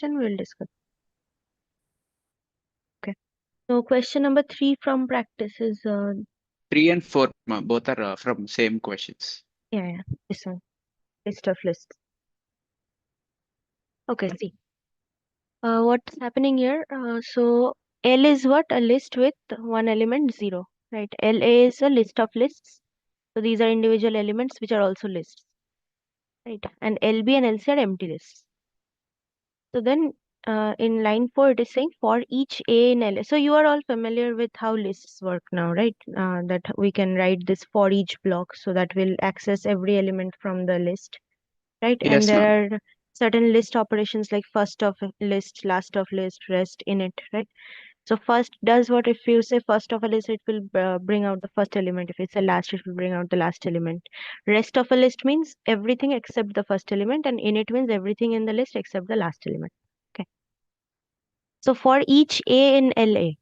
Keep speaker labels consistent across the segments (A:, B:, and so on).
A: question, we will discuss. Okay. So question number 3 from practice is
B: 3 and 4 both are from same questions.
A: yeah, this one, list of lists. Okay, see. What's happening here? So L is what? A list with one element 0, right? LA is a list of lists. So these are individual elements which are also lists, right? And LB and LC are empty lists. So then in line 4, it is saying for each A in LA. So you are all familiar with how lists work now, right? That we can write this for each block so that will access every element from the list, right?
B: Yes,
A: And there
B: ma'am.
A: are certain list operations like first of list, last of list, rest in it, right? So first does what? If you say first of a list, it will bring out the first element. If you say last, it will bring out the last element. Rest of a list means everything except the first element, and init means everything in the list except the last element. Okay. So for each A in LA,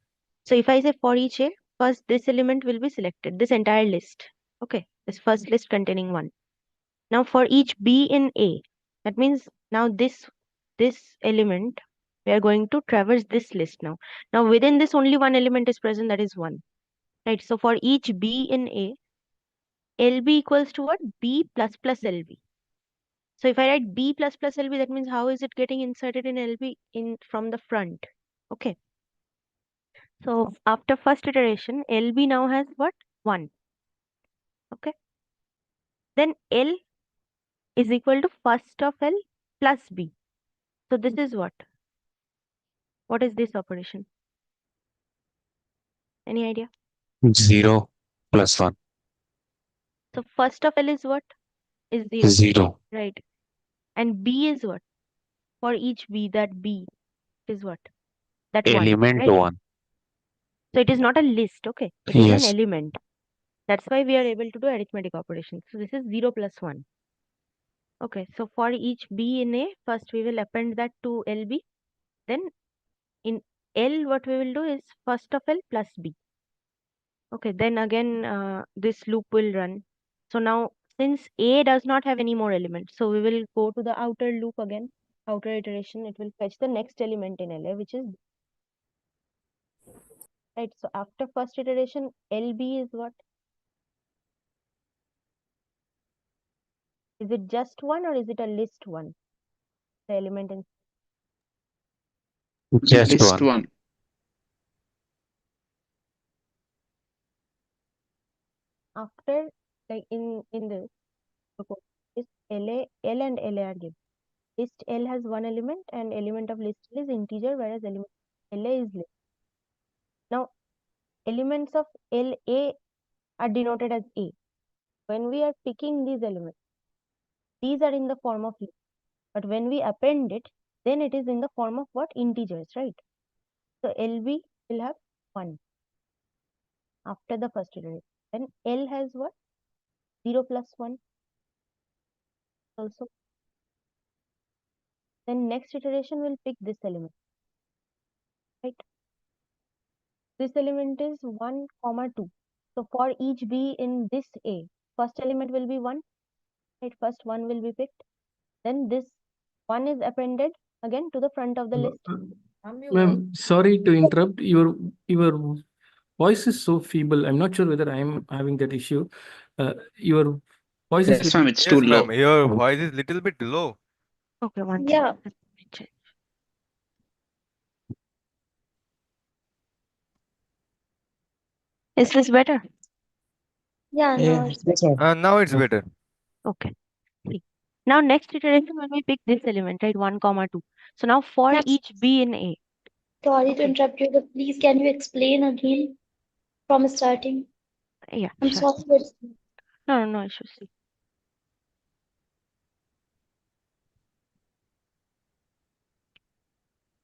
A: so if I say for each A, first this element will be selected, this entire list. Okay, this first list containing 1. Now for each B in A, that means now this element, we are going to traverse this list now. Now within this only one element is present, that is 1. Right. So for each B in A, LB equals to what? B plus plus LB. So if I write B plus plus LB, that means how is it getting inserted in LB in from the front? Okay. So after first iteration, LB now has what? 1. Okay. Then L is equal to first of L plus B. So this is what? What is this operation? Any idea?
C: 0 plus 1.
A: So first of L is what? Is 0.
C: 0.
A: Right. And B is what? For each B, that B is what? That 1.
C: Element
A: Right.
C: 1.
A: So it is not a list. Okay. It is an
C: Yes.
A: element. That's why we are able to do arithmetic operations. So this is 0 plus 1. Okay. So for each B in A, first we will append that to LB. Then in L, what we will do is first of L plus B. Okay, then again this loop will run. So now since A does not have any more elements, so we will go to the outer loop again, outer iteration. It will fetch the next element in LA, which is right. So after first iteration, LB is what? Is it just 1 or is it a list 1? The element in
C: Just
B: List
C: 1.
B: 1.
A: after like in this suppose is LA, L and LA are given. List L has 1 element and element of list L is integer, whereas element LA is list. Now elements of LA are denoted as A. When we are picking these elements, these are in the form of list. But when we append it, then it is in the form of what? Integers, right? So LB will have 1 after the first iteration. Then L has what? 0 plus 1 also. Then next iteration will pick this element, right? This element is 1, 2. So for each B in this A, first element will be 1, right? First 1 will be picked. Then this 1 is appended again to the front of the list.
D: Ma'am, sorry to interrupt. Your voice is so feeble. I'm not sure whether I'm having that issue. Your voice is
B: Yes, ma'am. It's too
E: Yes,
B: low.
E: ma'am. Your voice is little bit low.
A: Okay, one
F: Yeah.
A: second. Let me check. Is this better?
F: Yeah, no, it's better.
E: Now it's better.
A: Okay. See. Now next iteration when we pick this element, right? 1, 2. So now for
F: Ma'am,
A: each B in A.
F: sorry to
A: Okay.
F: interrupt you, but please can you explain again from starting?
A: Yeah,
F: I'm
A: sure.
F: sorry, but
A: No issues. See.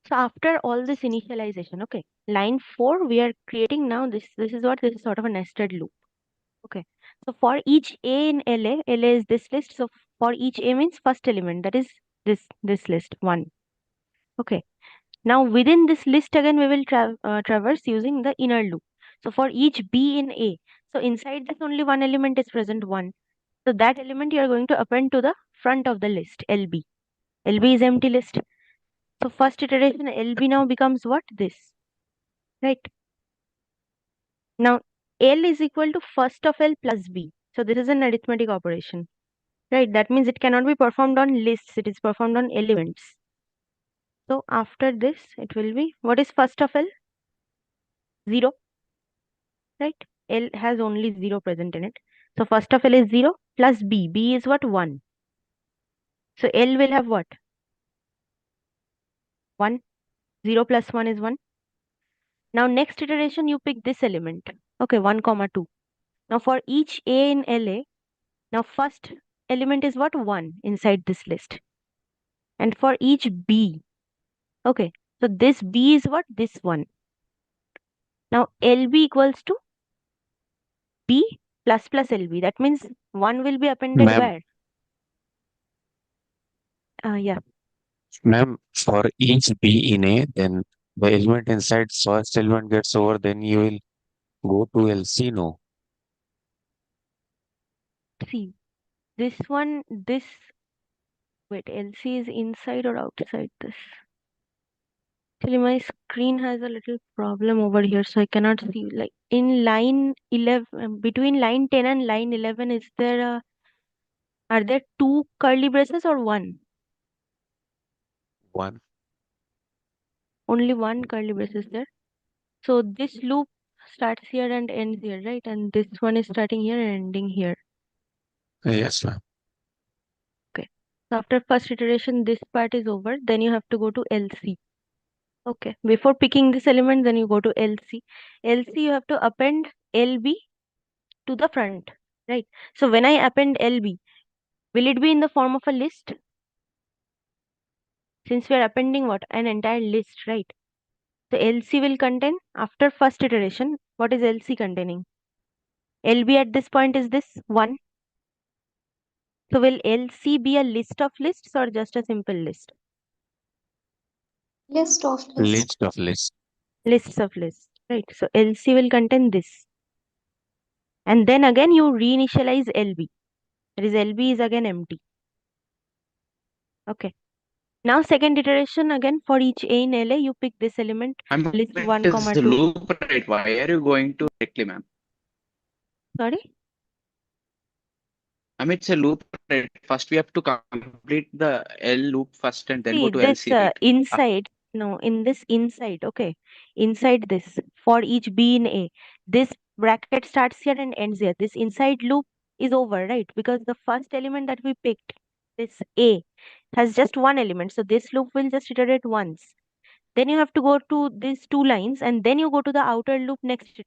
A: So after all this initialization, okay, line 4, we are creating now this is what? This is sort of a nested loop. Okay. So for each A in LA is this list. So for each A means first element, that is this list 1. Okay. Now within this list again we will traverse using the inner loop. So for each B in A, so inside this only one element is present 1. So that element you are going to append to the front of the list LB. LB is empty list. So first iteration LB now becomes what? This, right? Now L is equal to first of L plus B. So this is an arithmetic operation, right? That means it cannot be performed on lists. It is performed on elements. So after this, it will be, what is first of L? 0, right? L has only 0 present in it. So first of L is 0 plus B. B is what? 1. So L will have what? 1. 0 plus 1 is 1. Now next iteration, you pick this element. Okay, 1, 2. Now for each A in LA, now first element is what? 1 inside this list. And for each B, okay, so this B is what? This one. Now LB equals to B plus plus LB. That means 1 will be appended
C: Ma'am,
A: where? Yeah.
C: ma'am, for each B in A, then the element inside first element gets over, then you will go to LC, no?
A: See, this one, this, wait, LC is inside or outside this? Actually, my screen has a little problem over here, so I cannot see. Like in line 11, between line 10 and line 11, is there are there 2 curly braces or 1?
C: One.
A: Only 1 curly brace is there. So this loop starts here and ends here, right? And this one is starting here and ending here.
C: Yes, ma'am.
A: Okay. So after first iteration, this part is over. Then you have to go to LC. Okay. Before picking this element, then you go to LC. LC, you have to append LB to the front, right? So when I append LB, will it be in the form of a list? Since we are appending what? An entire list, right? So LC will contain, after first iteration, what is LC containing? LB at this point is this 1. So will LC be a list of lists or just a simple list?
F: List of list.
C: List of list.
A: Lists of lists, right? So LC will contain this. And then again you reinitialize LB. That is LB is again empty. Okay. Now second iteration again for each A in LA, you pick this element, list 1,
B: It is a
A: 2.
B: loop, right? Why are you going to directly, ma'am?
A: Sorry?
B: I mean, it's a loop, right? First, we have to complete the L loop first and then
A: See,
B: go to
A: this
B: LC, right?
A: inside, no, in this inside, okay, inside this, for each B in A, this bracket starts here and ends here. This inside loop is over, right? Because the first element that we picked, this A, has just one element. So this loop will just iterate once. Then you have to go to these 2 lines and then you go to the outer loop next.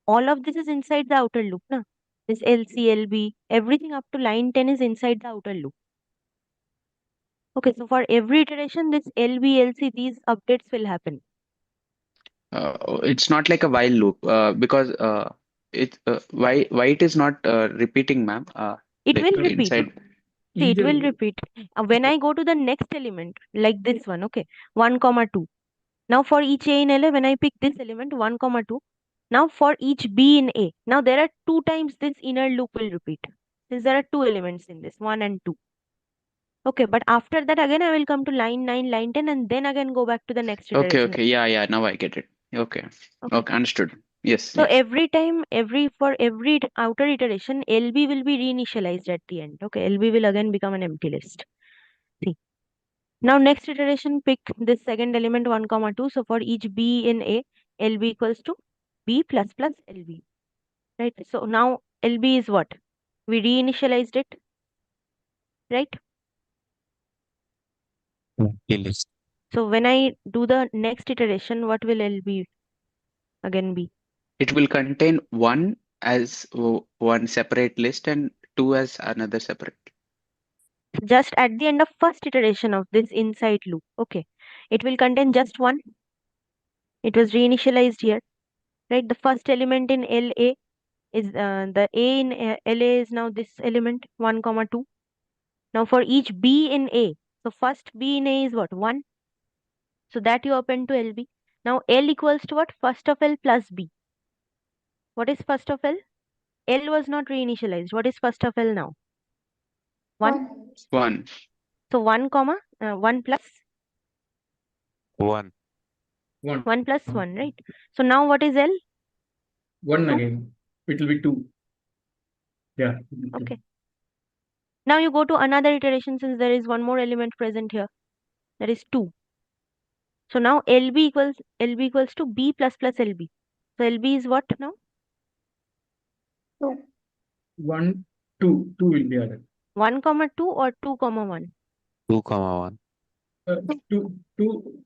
A: All of this is inside the outer loop, na? This LC, LB, everything up to line 10 is inside the outer loop. Okay, so for every iteration, this LB, LC, these updates will happen.
B: It's not like a while loop because why it is not repeating, ma'am?
A: It
B: Like
A: will repeat.
B: inside.
A: See, it
D: Either
A: will repeat. When I go to the next element, like this one, okay, 1, 2. Now for each A in LA, when I pick this element, 1, 2. Now for each B in A, now there are 2 times this inner loop will repeat. Since there are 2 elements in this, 1 and 2. Okay, but after that again I will come to line 9, line 10 and then again go back to the next
B: Okay,
A: iteration.
B: okay, yeah, now I get it. Okay,
A: Okay.
B: understood. Yes,
A: So
B: yes.
A: every time, for every outer iteration, LB will be reinitialized at the end. Okay, LB will again become an empty list. See. Now next iteration, pick this second element 1, 2. So for each B in A, LB equals to B plus plus LB. Right? So now LB is what? We reinitialized it. Right?
C: Empty list.
A: So when I do the next iteration, what will LB again be?
B: It will contain one as one separate list and two as another separate.
A: Just at the end of first iteration of this inside loop. Okay. It will contain just one. It was reinitialized here. Right? The first element in LA is the A in LA is now this element 1, 2. Now for each B in A, so first B in A is what? 1. So that you append to LB. Now L equals to what? First of L plus B. What is first of L? L was not reinitialized. What is first of L now? 1.
B: One.
A: So 1, 1 plus
C: 1.
D: 1.
A: 1 plus 1, right? So now what is L?
D: 1
A: Two.
D: again. It will be 2. Yeah.
A: Okay. Now you go to another iteration since there is one more element present here. That is 2. So now LB equals to B plus LB. So LB is what now?
F: 2.
D: 1, 2. 2 will be added.
A: 1 comma 2 or 2 comma 1?
C: 2, 1.
D: 2.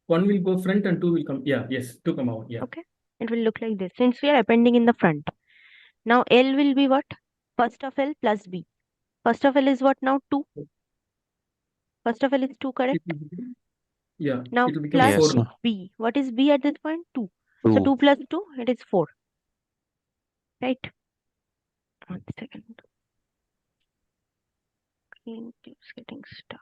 D: 1 will go front and 2 will come. Yeah. Yes. 2 comma 1. Yeah.
A: Okay. It will look like this since we are appending in the front. Now L will be what? First of L plus B. First of L is what now? 2. First of L is 2, correct?
D: Yeah.
A: Now
D: It will become
A: plus
D: 4.
C: Yes.
A: B. What is B at this point? 2. So
C: 2.
A: 2 plus 2, it is 4. Right? 1 second. Screen keeps getting stuck.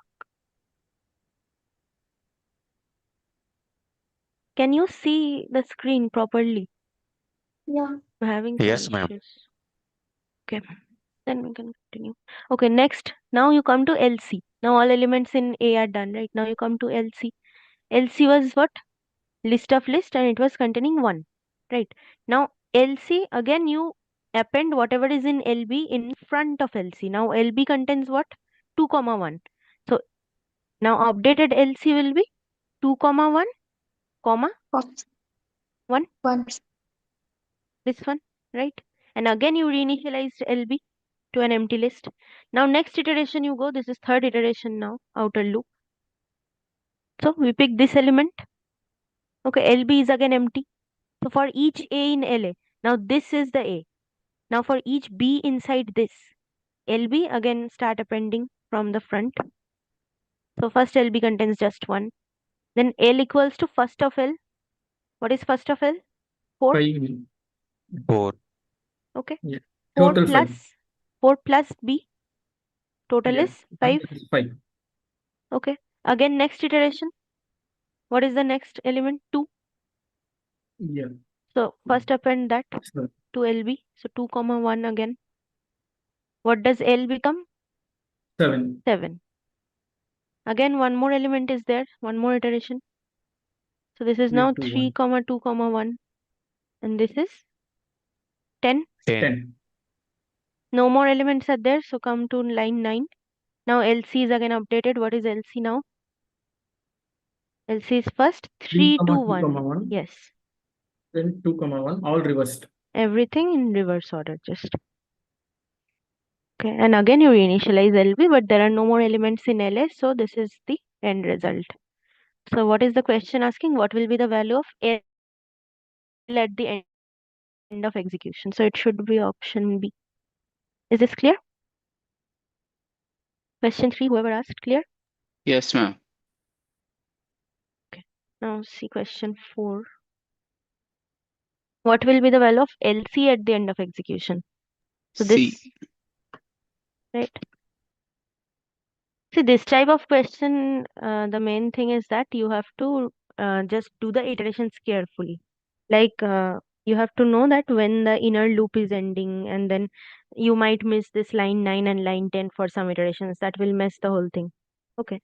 A: Can you see the screen properly?
F: Yeah.
A: I'm having
C: Yes,
A: some
C: ma'am.
A: issues. Okay. Then we can continue. Okay, next. Now you come to LC. Now all elements in A are done, right? Now you come to LC. LC was what? List of list and it was containing 1. Right. Now LC, again you append whatever is in LB in front of LC. Now LB contains what? 2 comma 1. So now updated LC will be 2 comma 1 comma 1.
F: 1.
A: This one, right? And again you reinitialized LB to an empty list. Now next iteration you go, this is third iteration now, outer loop. So we pick this element. Okay, LB is again empty. So for each A in LA, now this is the A. Now for each B inside this, LB again start appending from the front. So first LB contains just 1. Then L equals to first of L. What is first of L? 4.
D: 5.
C: 4.
A: Okay.
D: Yeah.
A: 4
D: Total 5.
A: plus 4 plus B. Total
D: Yeah.
A: is 5.
D: 5.
A: Okay. Again next iteration. What is the next element? 2.
D: Yeah.
A: So first append that
D: So,
A: to LB. So 2 comma 1 again. What does L become?
D: 7.
A: 7. Again one more element is there. One more iteration. So this is
D: 3
A: now
D: to
A: 3
D: 1.
A: comma 2 comma 1. And this is 10.
C: 10.
D: 10.
A: No more elements are there. So come to line 9. Now LC is again updated. What is LC now? LC is first
D: 3
A: 3
D: comma
A: 2
D: 2 comma
A: 1.
D: 1.
A: Yes.
D: Then 2 comma 1. All reversed.
A: Everything in reverse order just. Okay. And again you reinitialize LB, but there are no more elements in LS. So this is the end result. So what is the question asking? What will be the value of L at the end of execution? So it should be option B. Is this clear? Question 3, whoever asked, clear?
B: Yes, ma'am.
A: Now see question 4. What will be the value of LC at the end of execution? So this,
B: C.
A: right? See, this type of question, the main thing is that you have to just do the iterations carefully. Like you have to know that when the inner loop is ending, and then you might miss this line 9 and line 10 for some iterations. That will mess the whole thing. Okay.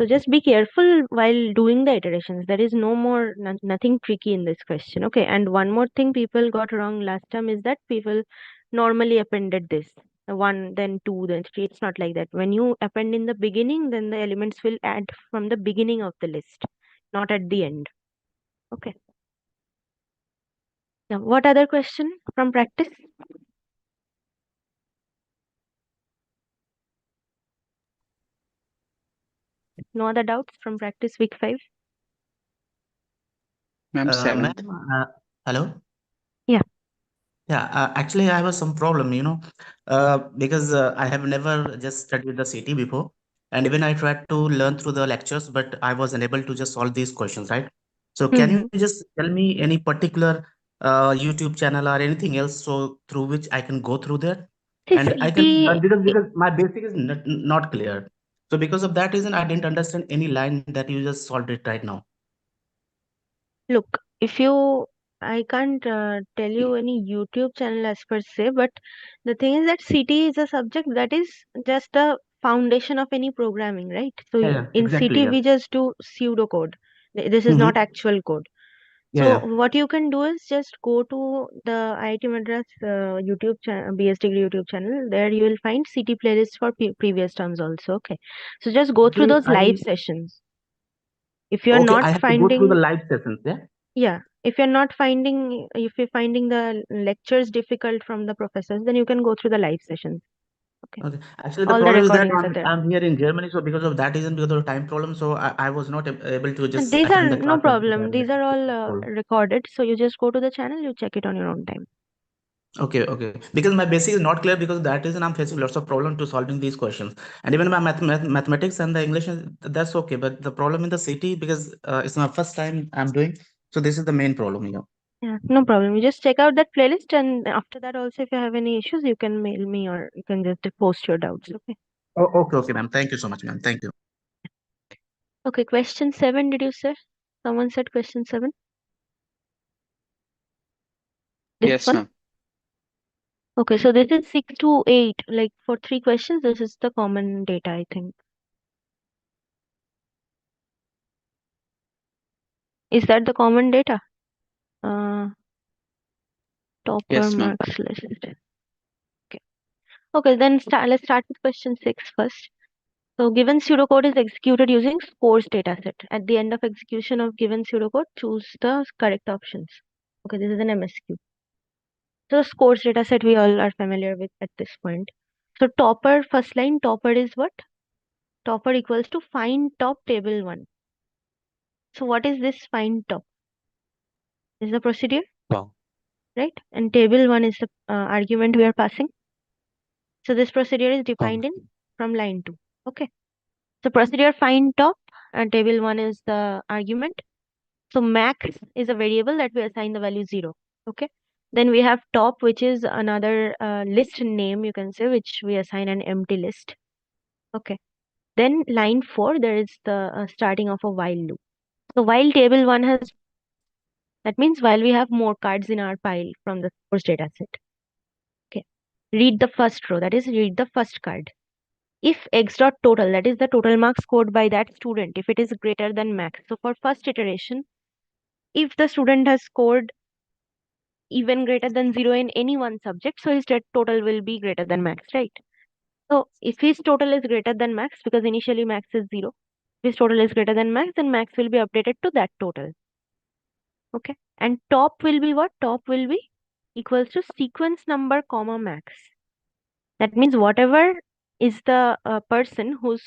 A: So just be careful while doing the iterations. There is no more, nothing tricky in this question. Okay. And one more thing people got wrong last time is that people normally appended this. 1, then 2, then 3. It's not like that. When you append in the beginning, then the elements will add from the beginning of the list, not at the end. Okay. Now, what other question from practice? No other doubts from practice week 5?
B: Ma'am,
G: Ma'am,
B: seventh.
G: hello?
A: Yeah.
G: Yeah, actually, I have some problem, because I have never just studied the city before. And even I tried to learn through the lectures, but I was unable to just solve these questions, right? So can you just tell me any particular YouTube channel or anything else so through which I can go through there?
A: See,
G: And I can
A: CT,
G: because my basic is not clear. So because of that reason, I didn't understand any line that you just solved it right now.
A: look, I can't tell you any YouTube channel as per se, but the thing is that CT is a subject that is just the foundation of any programming, right? So
G: Yeah,
A: in
G: exactly.
A: CT,
G: Yeah.
A: we just do pseudocode. This is not actual code.
G: Yeah,
A: So
G: yeah.
A: what you can do is just go to the IIT Madras YouTube channel, BS degree YouTube channel. There you will find CT playlists for previous terms also. Okay, so just go through
G: Actually,
A: those live sessions. If you're
G: okay,
A: not
G: I have to go through the
A: finding,
G: live sessions, yeah?
A: yeah, if you're finding the lectures difficult from the professors, then you can go through the live sessions. Okay,
G: Okay. Actually, the
A: all the
G: problem is that
A: recordings are there.
G: I'm here in Germany, so because of that reason, because of time problem, so I was not able to
A: And
G: just
A: these are
G: attend the
A: no
G: classes.
A: problem. These are all recorded. So you just go to the channel, you check it on your own time.
G: Okay, okay. Because my basic is not clear, because that reason I'm facing lots of problem to solving these questions. And even my mathematics and the English, that's okay. But the problem in the city, because it's my first time I'm doing, so this is the main problem here.
A: Yeah, no problem. You just check out that playlist, and after that, also, if you have any issues, you can mail me or you can just post your doubts. Okay.
G: Oh, okay, okay, ma'am. Thank you so much, ma'am. Thank you.
A: Okay, question 7, did you say? Someone said question 7? This
B: Yes,
A: one?
B: ma'am.
A: Okay, so this is 6 to 8. Like for 3 questions, this is the common data, I think. Is that the common data? Topper
B: Yes, ma'am.
A: marks list. Okay. Okay, then let's start with question 6 first. So given pseudocode is executed using scores dataset. At the end of execution of given pseudocode, choose the correct options. Okay, this is an MSQ. So scores dataset we all are familiar with at this point. So topper, first line, topper is what? Topper equals to find top table 1. So what is this find top? This is the procedure,
C: Wow.
A: right? And table 1 is the argument we are passing. So this procedure is defined in from line 2. Okay. So procedure find top and table 1 is the argument. So max is a variable that we assign the value 0. Okay. Then we have top, which is another list name, you can say, which we assign an empty list. Okay. Then line 4, there is the starting of a while loop. So while table 1 has, that means while we have more cards in our pile from the source data set. Okay. Read the first row, that is read the first card. If x dot total, that is the total marks scored by that student, if it is greater than max. So for first iteration, if the student has scored even greater than 0 in any one subject, so his total will be greater than max, right? So if his total is greater than max, because initially max is 0, if his total is greater than max, then max will be updated to that total. Okay. And top will be what? Top will be equals to sequence number comma max. That means whatever is the person whose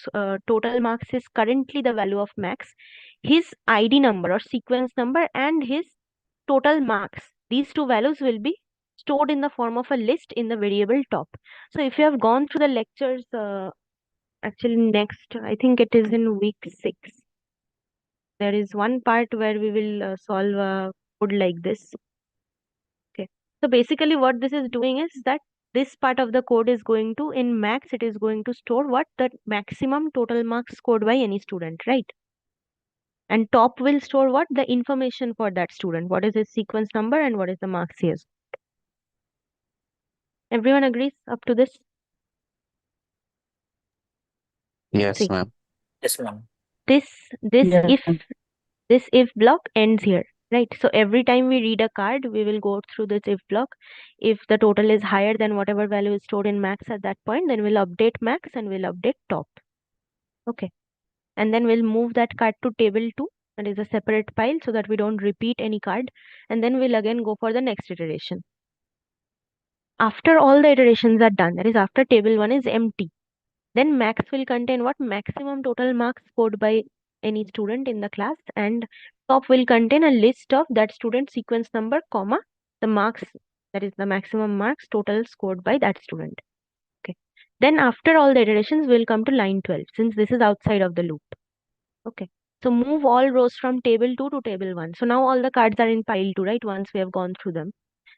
A: total marks is currently the value of max, his ID number or sequence number and his total marks, these two values will be stored in the form of a list in the variable top. So if you have gone through the lectures, actually next, I think it is in week 6. There is one part where we will solve a code like this. Okay. So basically what this is doing is that this part of the code is going to, in max, it is going to store what? The maximum total marks scored by any student, right? And top will store what? The information for that student. What is his sequence number and what is the marks he has. Everyone agrees up to this?
C: Yes,
A: See,
C: ma'am.
H: Yes, ma'am.
A: this
G: Yeah.
A: if block ends here, right? So every time we read a card, we will go through this if block. If the total is higher than whatever value is stored in max at that point, then we'll update max and we'll update top. Okay. And then we'll move that card to table 2, that is a separate pile, so that we don't repeat any card. And then we'll again go for the next iteration. After all the iterations are done, that is after table 1 is empty, then max will contain what? Maximum total marks scored by any student in the class, and top will contain a list of that student sequence number, comma, the marks, that is the maximum marks total scored by that student. Okay. Then after all the iterations, we'll come to line 12, since this is outside of the loop. Okay. So move all rows from table 2 to table 1. So now all the cards are in pile 2, right? Once we have gone through them.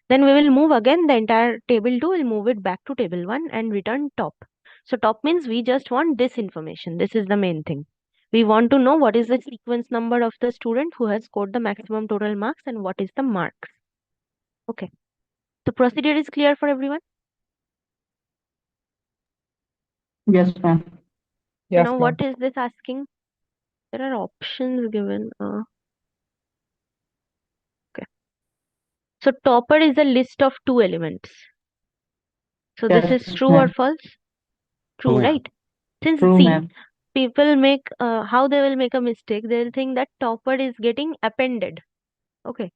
A: Then we will move again the entire table 2, will move it back to table 1 and return top. So top means we just want this information. This is the main thing. We want to know what is the sequence number of the student who has scored the maximum total marks and what is the marks. Okay. The procedure is clear for everyone?
G: Yes, ma'am.
A: So now what is this asking? There are options given. So topper is a list of 2 elements. So this is true or false? True,
C: True, ma'am.
A: right? Since
H: True,
A: see,
H: ma'am.
A: people make how they will make a mistake. They'll think that topper is getting appended. Okay.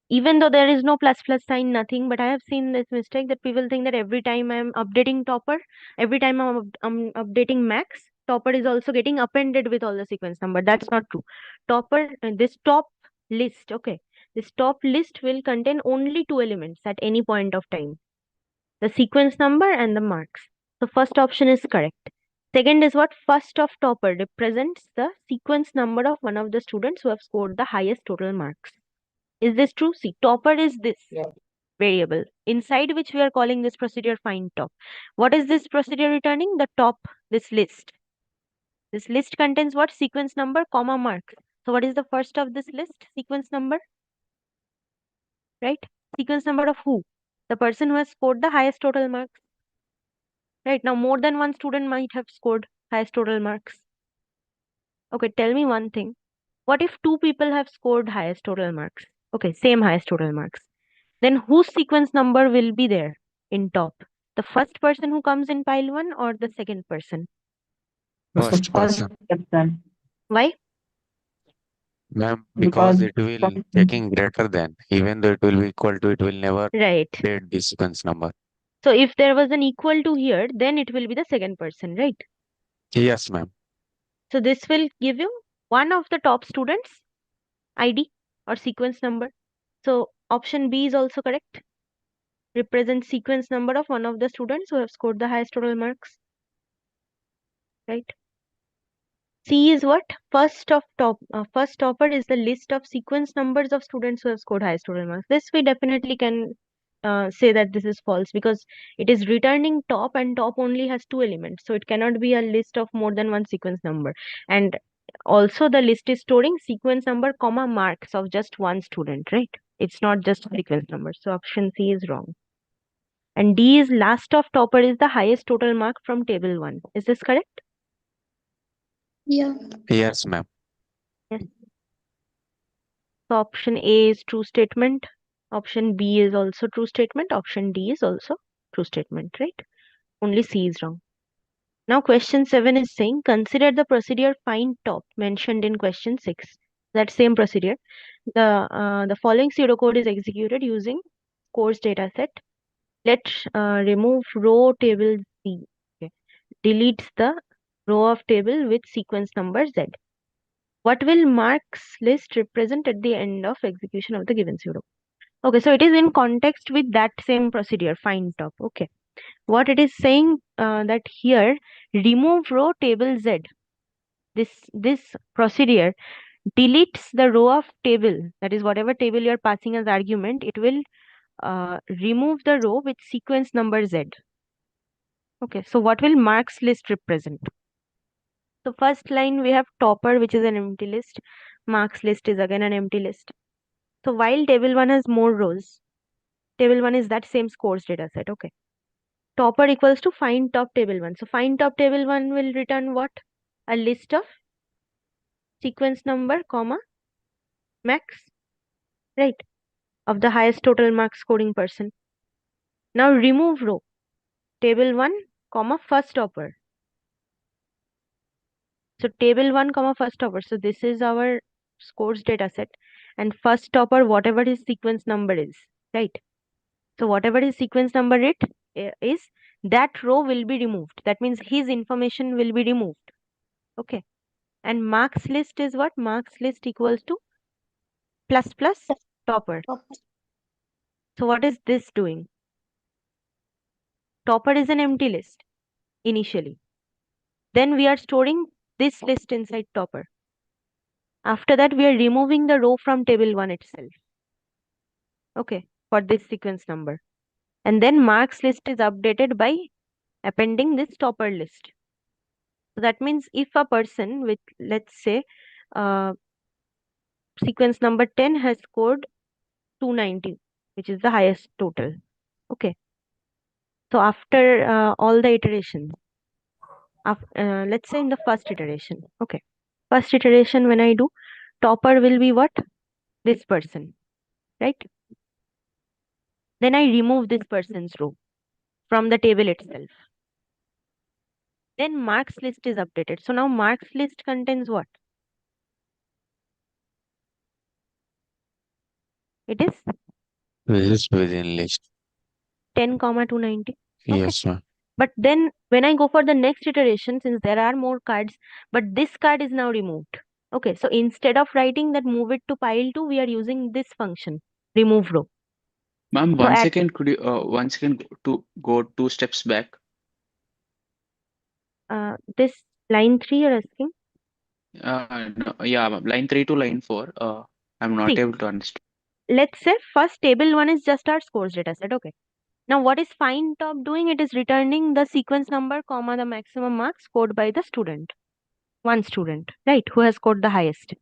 A: Even though there is no plus plus sign, nothing, but I have seen this mistake that people think that every time I'm updating topper, every time I'm updating max, topper is also getting appended with all the sequence number. That's not true. Topper, this top list, okay, this top list will contain only 2 elements at any point of time, the sequence number and the marks. So first option is correct. Second is what? First of topper represents the sequence number of one of the students who have scored the highest total marks. Is this true? See, topper is this variable inside which we are calling this procedure find top. What is this procedure returning? The top, this list. This list contains what? Sequence number, comma, marks. So what is the first of this list? Sequence number, right? Sequence number of who? The person who has scored the highest total marks. Right, now more than one student might have scored highest total marks. Okay, tell me one thing. What if 2 people have scored highest total marks? Okay, same highest total marks. Then whose sequence number will be there in top? The first person who comes in pile 1 or the second person?
C: First person.
H: Person.
A: Why?
C: Ma'am, because
H: Because
C: it will taking greater than, even though it will be equal to, it will never
A: Right.
C: create the sequence number.
A: So if there was an equal to here, then it will be the second person, right?
C: Yes, ma'am.
A: So this will give you one of the top students ID or sequence number. So option B is also correct. Represents sequence number of one of the students who have scored the highest total marks. Right? C is what? First topper is the list of sequence numbers of students who have scored highest total marks. This we definitely can say that this is false because it is returning top and top only has 2 elements. So it cannot be a list of more than one sequence number. And also the list is storing sequence number, comma, marks of just one student, right? It's not just sequence number. So option C is wrong. And D is last of topper is the highest total mark from table 1. Is this correct?
F: Yeah.
C: Yes, ma'am.
A: Yes. So option A is true statement. Option B is also true statement. Option D is also true statement, right? Only C is wrong. Now question 7 is saying consider the procedure find top mentioned in question 6. That same procedure. The following pseudocode is executed using course dataset. Let's remove row table Z. Okay. Deletes the row of table with sequence number Z. What will marks list represent at the end of execution of the given pseudocode? Okay, so it is in context with that same procedure, find top. Okay. What it is saying that here, remove row table Z. This procedure deletes the row of table. That is whatever table you are passing as argument, it will remove the row with sequence number Z. Okay, so what will marks list represent? So first line we have topper, which is an empty list. Marks list is again an empty list. So while table 1 has more rows, table 1 is that same scores data set. Okay. Topper equals to find top table 1. So find top table 1 will return what? A list of sequence number, comma, max, right? Of the highest total mark scoring person. Now remove row. Table 1, comma, first topper. So table 1, comma, first topper. So this is our scores data set. And first topper, whatever his sequence number is, right? So whatever his sequence number is, that row will be removed. That means his information will be removed. Okay. And marks list is what? Marks list equals to plus plus topper. So what is this doing? Topper is an empty list initially. Then we are storing this list inside topper. After that, we are removing the row from table 1 itself. Okay, for this sequence number. And then marks list is updated by appending this topper list. So that means if a person with, let's say, sequence number 10 has scored 290, which is the highest total. Okay. So after all the iterations, let's say in the first iteration, okay. First iteration when I do, topper will be what? This person, right? Then I remove this person's row from the table itself. Then marks list is updated. So now marks list contains what? It is
C: List within list.
A: 10, 290. Okay.
C: Yes, ma'am.
A: But then when I go for the next iteration, since there are more cards, but this card is now removed. Okay, so instead of writing that move it to pile 2, we are using this function, remove row.
B: Ma'am,
A: So
B: one
A: at
B: second, could you once again to go 2 steps back?
A: this line 3 you're asking?
B: No, yeah, ma'am, line 3 to line 4. I'm not
A: See,
B: able to understand.
A: let's say first table 1 is just our scores data set. Okay. Now what is find top doing? It is returning the sequence number, comma, the maximum marks scored by the student. One student, right, who has scored the highest.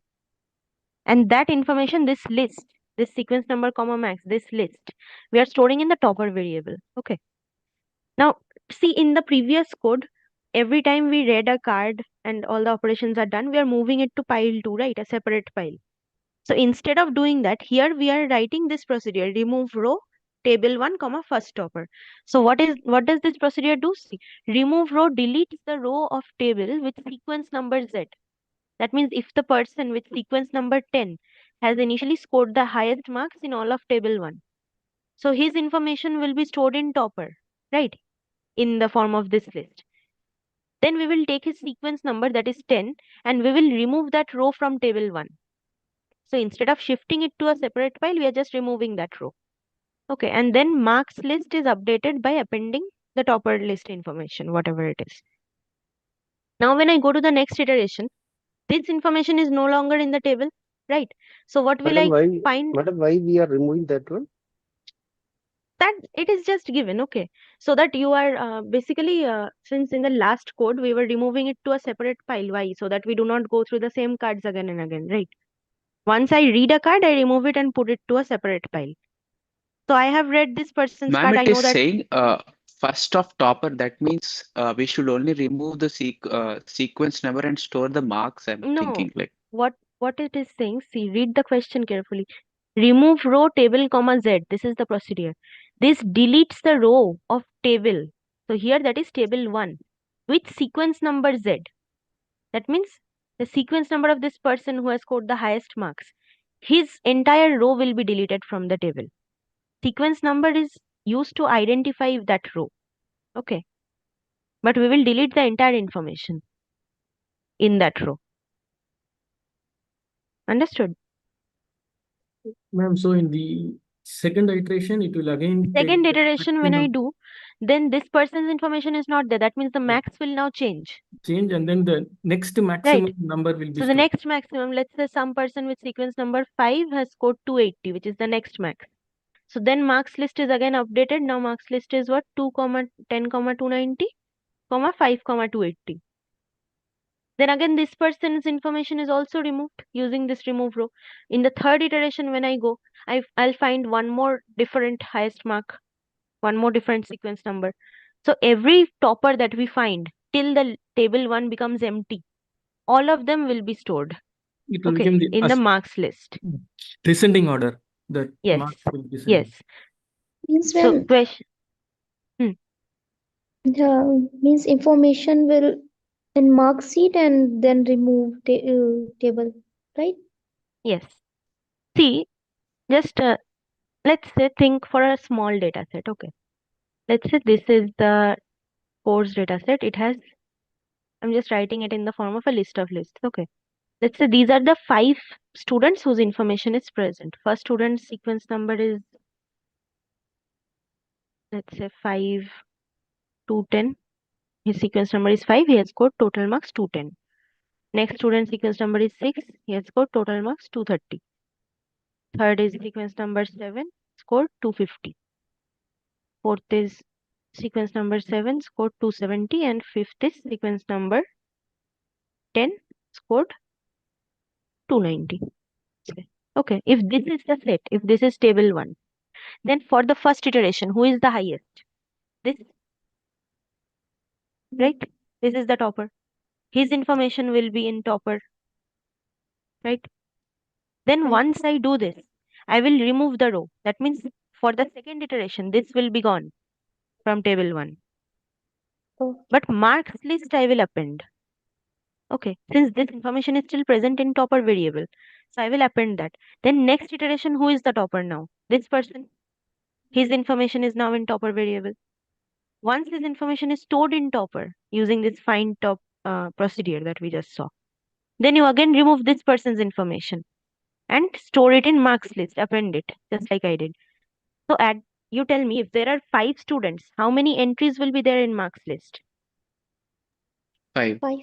A: And that information, this list, this sequence number, comma, max, this list, we are storing in the topper variable. Okay. Now, see, in the previous code, every time we read a card and all the operations are done, we are moving it to pile 2, right? A separate pile. So instead of doing that, here we are writing this procedure, remove row, table 1, comma, first topper. So what does this procedure do? See, remove row deletes the row of table with sequence number Z. That means if the person with sequence number 10 has initially scored the highest marks in all of table 1, so his information will be stored in topper, right? In the form of this list. Then we will take his sequence number, that is 10, and we will remove that row from table 1. So instead of shifting it to a separate file, we are just removing that row. Okay, and then marks list is updated by appending the topper list information, whatever it is. Now when I go to the next iteration, this information is no longer in the table, right? So what will I find?
H: Madam, why we are removing that one?
A: That it is just given, okay, so that you are basically since in the last code we were removing it to a separate file. Why? So that we do not go through the same cards again and again, right? Once I read a card, I remove it and put it to a separate file. So I have read this person's
B: Ma'am,
A: card. I
B: it
A: know
B: is
A: that
B: saying first of topper. That means we should only remove the sequence number and store the marks. I'm
A: no,
B: thinking like.
A: what it is saying, see, read the question carefully. Remove row table, comma, Z. This is the procedure. This deletes the row of table. So here that is table 1 with sequence number Z. That means the sequence number of this person who has scored the highest marks. His entire row will be deleted from the table. Sequence number is used to identify that row. Okay. But we will delete the entire information in that row. Understood?
D: Ma'am, so in the second iteration, it will again take
A: Second
D: the
A: iteration, when I
D: maximum
A: do, then this person's information is not there. That means the max will now change.
D: change, and then the next maximum number will be
A: So the
D: stored.
A: next maximum, let's say some person with sequence number 5 has scored 280, which is the next max. So then marks list is again updated. Now marks list is what? 2, 10, 290, 5, 280. Then again this person's information is also removed using this remove row. In the third iteration, when I go, I'll find one more different highest mark, one more different sequence number. So every topper that we find till the table 1 becomes empty, all of them will be stored.
D: It will
A: Okay,
D: become the
A: in the marks list.
D: descending order. The
A: Yes.
D: marks will descend.
A: Yes.
F: Means
A: So
F: when
A: question.
F: means information will in mark sheet and then remove table, right?
A: Yes. See, just let's say think for a small data set. Okay. Let's say this is the course data set. It has, I'm just writing it in the form of a list of lists. Okay. Let's say these are the 5 students whose information is present. First student sequence number is, let's say 5 to 10. His sequence number is 5. He has scored total marks 210. Next student sequence number is 6. He has scored total marks 230. Third is sequence number 7. Scored 250. Fourth is sequence number 7. Scored 270. And fifth is sequence number 10. Scored 290. Okay. If this is the set, if this is table 1, then for the first iteration, who is the highest? This, right? This is the topper. His information will be in topper, right? Then
F: Right.
A: once I do this, I will remove the row. That means for the second iteration, this will be gone from table 1.
F: Oh,
A: But marks list I will append. Okay, since this information is still present in topper variable, so I will append that. Then next iteration, who is the topper now? This person. His information is now in topper variable. Once this information is stored in topper using this find top procedure that we just saw, then you again remove this person's information and store it in marks list, append it, just like I did. So add, you tell me, if there are 5 students, how many entries will be there in marks list?
B: 5.
F: 5.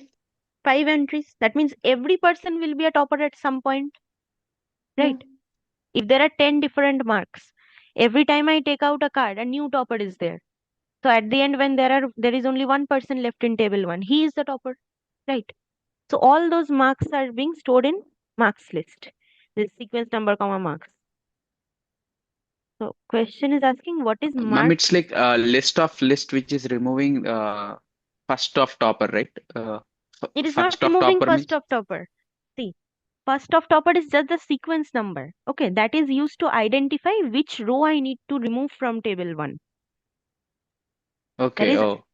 A: 5 entries. That means every person will be a topper at some point, right?
F: Yeah.
A: If there are 10 different marks, every time I take out a card, a new topper is there. So at the end, when there is only one person left in table 1, he is the topper, right? So all those marks are being stored in marks list. This sequence number comma marks. So question is asking what is
B: Ma'am,
A: mark?
B: it's like a list of list which is removing first of topper, right?
A: It is not
B: First of
A: removing
B: topper
A: first
B: means
A: of topper. See, first of topper is just the sequence number. Okay, that is used to identify which row I need to remove from table 1. That
B: okay.
A: is,
B: Oh,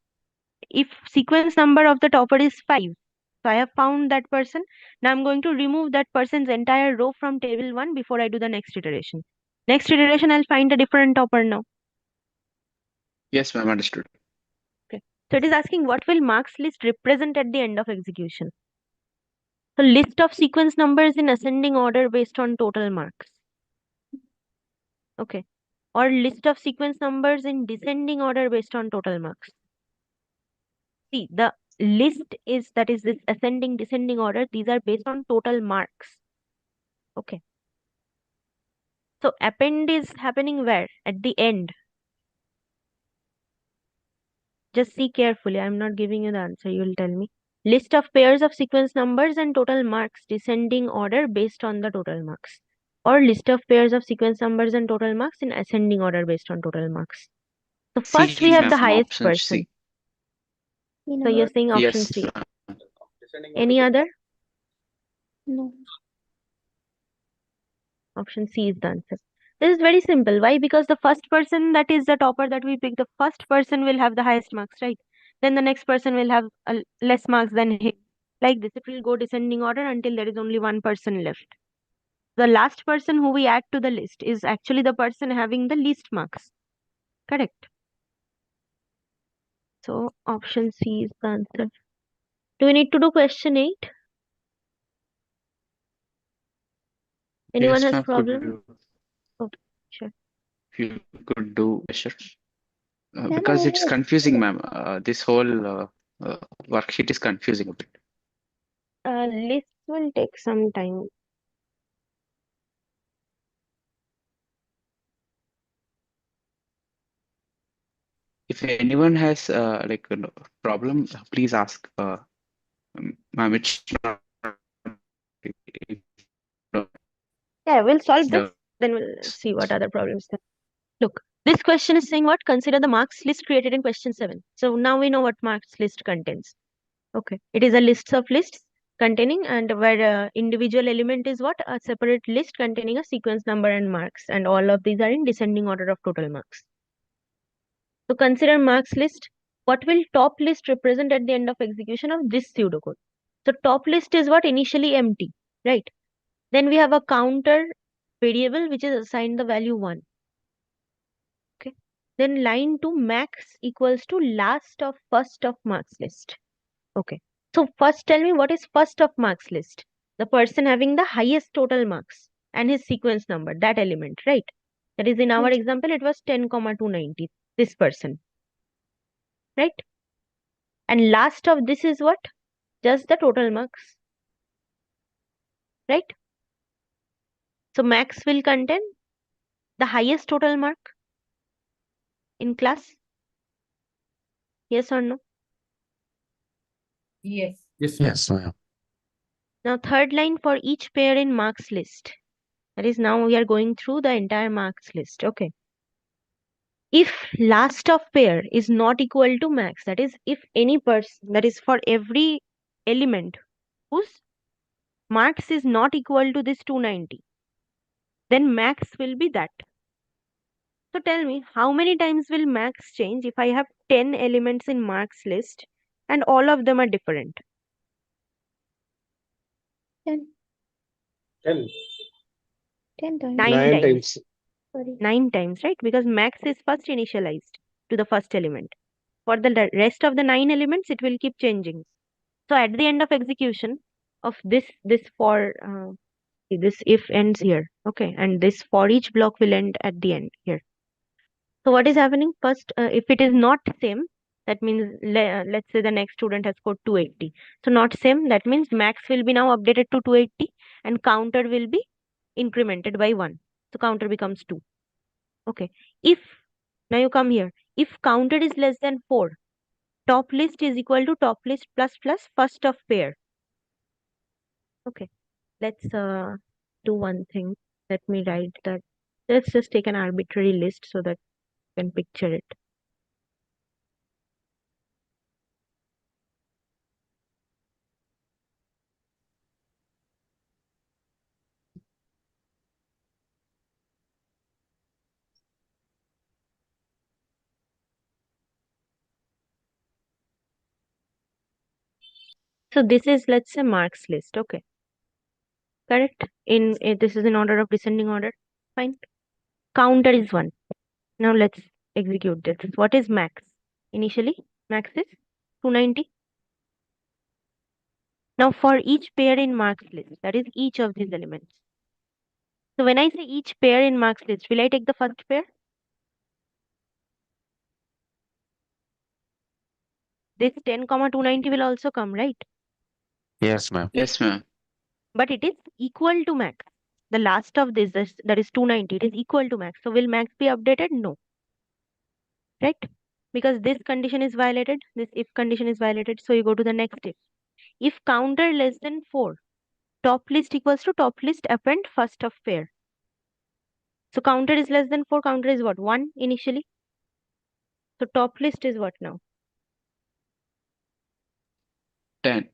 A: if sequence number of the topper is 5, so I have found that person. Now I'm going to remove that person's entire row from table 1 before I do the next iteration. Next iteration, I'll find a different topper now.
B: yes, ma'am, understood.
A: Okay. So it is asking what will marks list represent at the end of execution. So list of sequence numbers in ascending order based on total marks. Okay. Or list of sequence numbers in descending order based on total marks. See, the list is, that is this ascending, descending order. These are based on total marks. Okay. So append is happening where? At the end. Just see carefully. I'm not giving you the answer. You'll tell me. List of pairs of sequence numbers and total marks, descending order based on the total marks. Or list of pairs of sequence numbers and total marks in ascending order based on total marks. So first we
B: C,
A: have the
B: ma'am,
A: highest
B: option
A: person.
B: C.
F: In
A: So you're
F: our
A: saying option
B: Yes,
A: C.
B: ma'am.
A: Any other?
F: no.
A: Option C is the answer. This is very simple. Why? Because the first person that is the topper that we pick, the first person will have the highest marks, right? Then the next person will have less marks than him. Like this, it will go descending order until there is only one person left. The last person who we add to the list is actually the person having the least marks. Correct. So option C is the answer. Do we need to do question 8? Anyone
B: Yes,
A: has
B: ma'am,
A: problem? Okay, sure.
B: if you could do, sure.
F: Ma'am,
B: Because
F: I
B: it's
F: have
B: confusing, ma'am. This whole worksheet is confusing a bit.
A: List will take some time.
B: If anyone has like a problem, please ask. Ma'am, it's not.
A: Yeah, we'll solve this.
B: No.
A: Then we'll see what other problems there. Look, this question is saying what? Consider the marks list created in question 7. So now we know what marks list contains. Okay. It is a list of lists containing, and where individual element is what? A separate list containing a sequence number and marks. And all of these are in descending order of total marks. So consider marks list. What will top list represent at the end of execution of this pseudocode? So top list is what? Initially empty, right? Then we have a counter variable which is assigned the value 1. Okay. Then line 2 max equals to last of first of marks list. Okay. So first tell me what is first of marks list? The person having the highest total marks and his sequence number, that element, right? That is in our
F: yes.
A: example, it was 10,290. This person, right? And last of this is what? Just the total marks, right? So max will contain the highest total mark in class. Yes or no?
D: Yes,
C: Yes, ma'am.
A: Now third line for each pair in marks list. That is, now we are going through the entire marks list. Okay. If last of pair is not equal to max, that is, if any person, that is for every element whose marks is not equal to this 290, then max will be that. So tell me, how many times will max change if I have 10 elements in marks list and all of them are different?
F: 10.
H: 10.
F: 10 times.
A: 9
H: 9
A: times.
H: times.
F: Sorry.
A: 9 times, right? Because max is first initialized to the first element. For the rest of the 9 elements, it will keep changing. So at the end of execution of this if ends here, okay, and this for each block will end at the end here. So what is happening first? If it is not same, that means let's say the next student has scored 280. So not same, that means max will be now updated to 280 and counter will be incremented by 1. So counter becomes 2. Okay. If now you come here, if counter is less than 4, top list is equal to top list plus plus first of pair. Okay. Let's do one thing. Let me write that. Let's just take an arbitrary list so that you can picture it. So this is, let's say, marks list. Okay. Correct. This is in order of descending order. Fine. Counter is 1. Now let's execute this. What is max? Initially, max is 290. Now for each pair in marks list, that is each of these elements. So when I say each pair in marks list, will I take the first pair? This 10, 290 will also come, right?
C: Yes, ma'am.
B: Yes, ma'am.
A: But it is equal to max. The last of this, that is 290, it is equal to max. So will max be updated? No. Right? Because this condition is violated, this if condition is violated. So you go to the next if. If counter less than 4, top list equals to top list append first of pair. So counter is less than 4, counter is what? 1 initially. So top list is what now?
B: 10.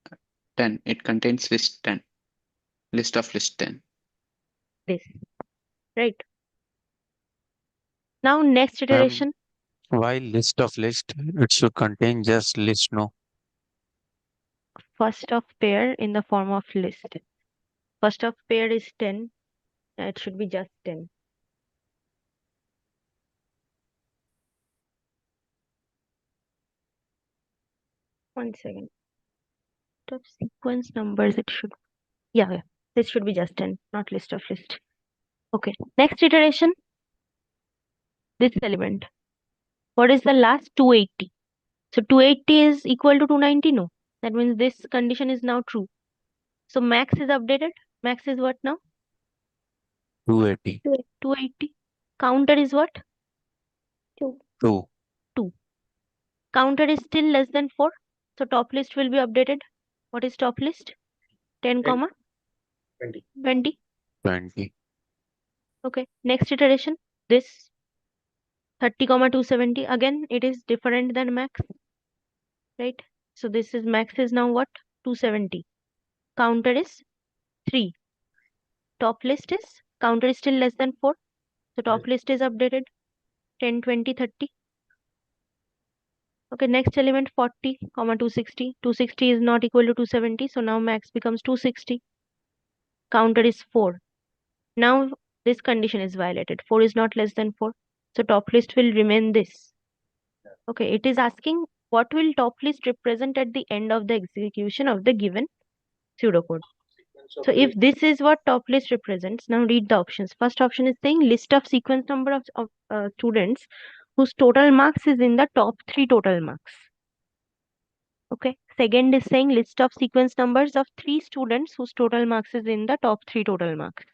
B: 10. It contains list 10. List of list 10.
A: This. Right? Now next iteration.
C: While list of list, it should contain just list, no?
A: First of pair in the form of list. First of pair is 10. It should be just 10. One second. Of sequence numbers, it should. Yeah. This should be just 10, not list of list. Okay. Next iteration. This element. What is the last? 280. So 280 is equal to 290? No. That means this condition is now true. So max is updated. Max is what now?
C: 280.
A: 280. Counter is what?
F: 2.
C: 2.
A: 2. Counter is still less than 4. So top list will be updated. What is top list? 10,
H: 10.
A: comma
H: 20.
A: 20.
C: 20.
A: Okay. Next iteration. This 30, 270. Again, it is different than max. Right? So this is max is now what? 270. Counter is 3. Top list is, counter is still less than 4. So top list is updated. 10, 20, 30. Okay, next element 40, 260. 260 is not equal to 270. So now max becomes 260. Counter is 4. Now this condition is violated. 4 is not less than 4. So top list will remain this. Okay, it is asking what will top list represent at the end of the execution of the given pseudocode. So if this is what top list represents, now read the options. First option is saying list of sequence number of students whose total marks is in the top 3 total marks. Okay. Second is saying list of sequence numbers of 3 students whose total marks is in the top 3 total marks.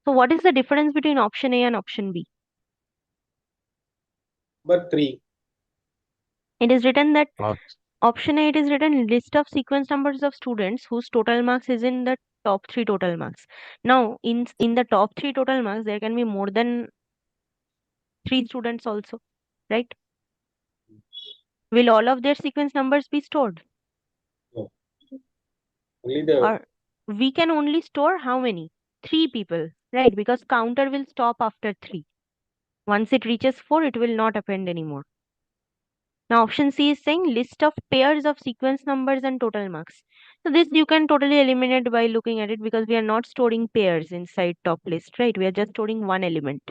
A: So what is the difference between option A and option B?
H: Number 3.
A: It is written that
C: Or
A: option A, it is written list of sequence numbers of students whose total marks is in the top 3 total marks. Now, in the top 3 total marks, there can be more than 3 students also, right? Will all of their sequence numbers be stored?
H: No. Only the
A: Or we can only store how many? 3 people, right? Because counter will stop after 3. Once it reaches 4, it will not append anymore. Now option C is saying list of pairs of sequence numbers and total marks. So this you can totally eliminate by looking at it, because we are not storing pairs inside top list, right? We are just storing one element.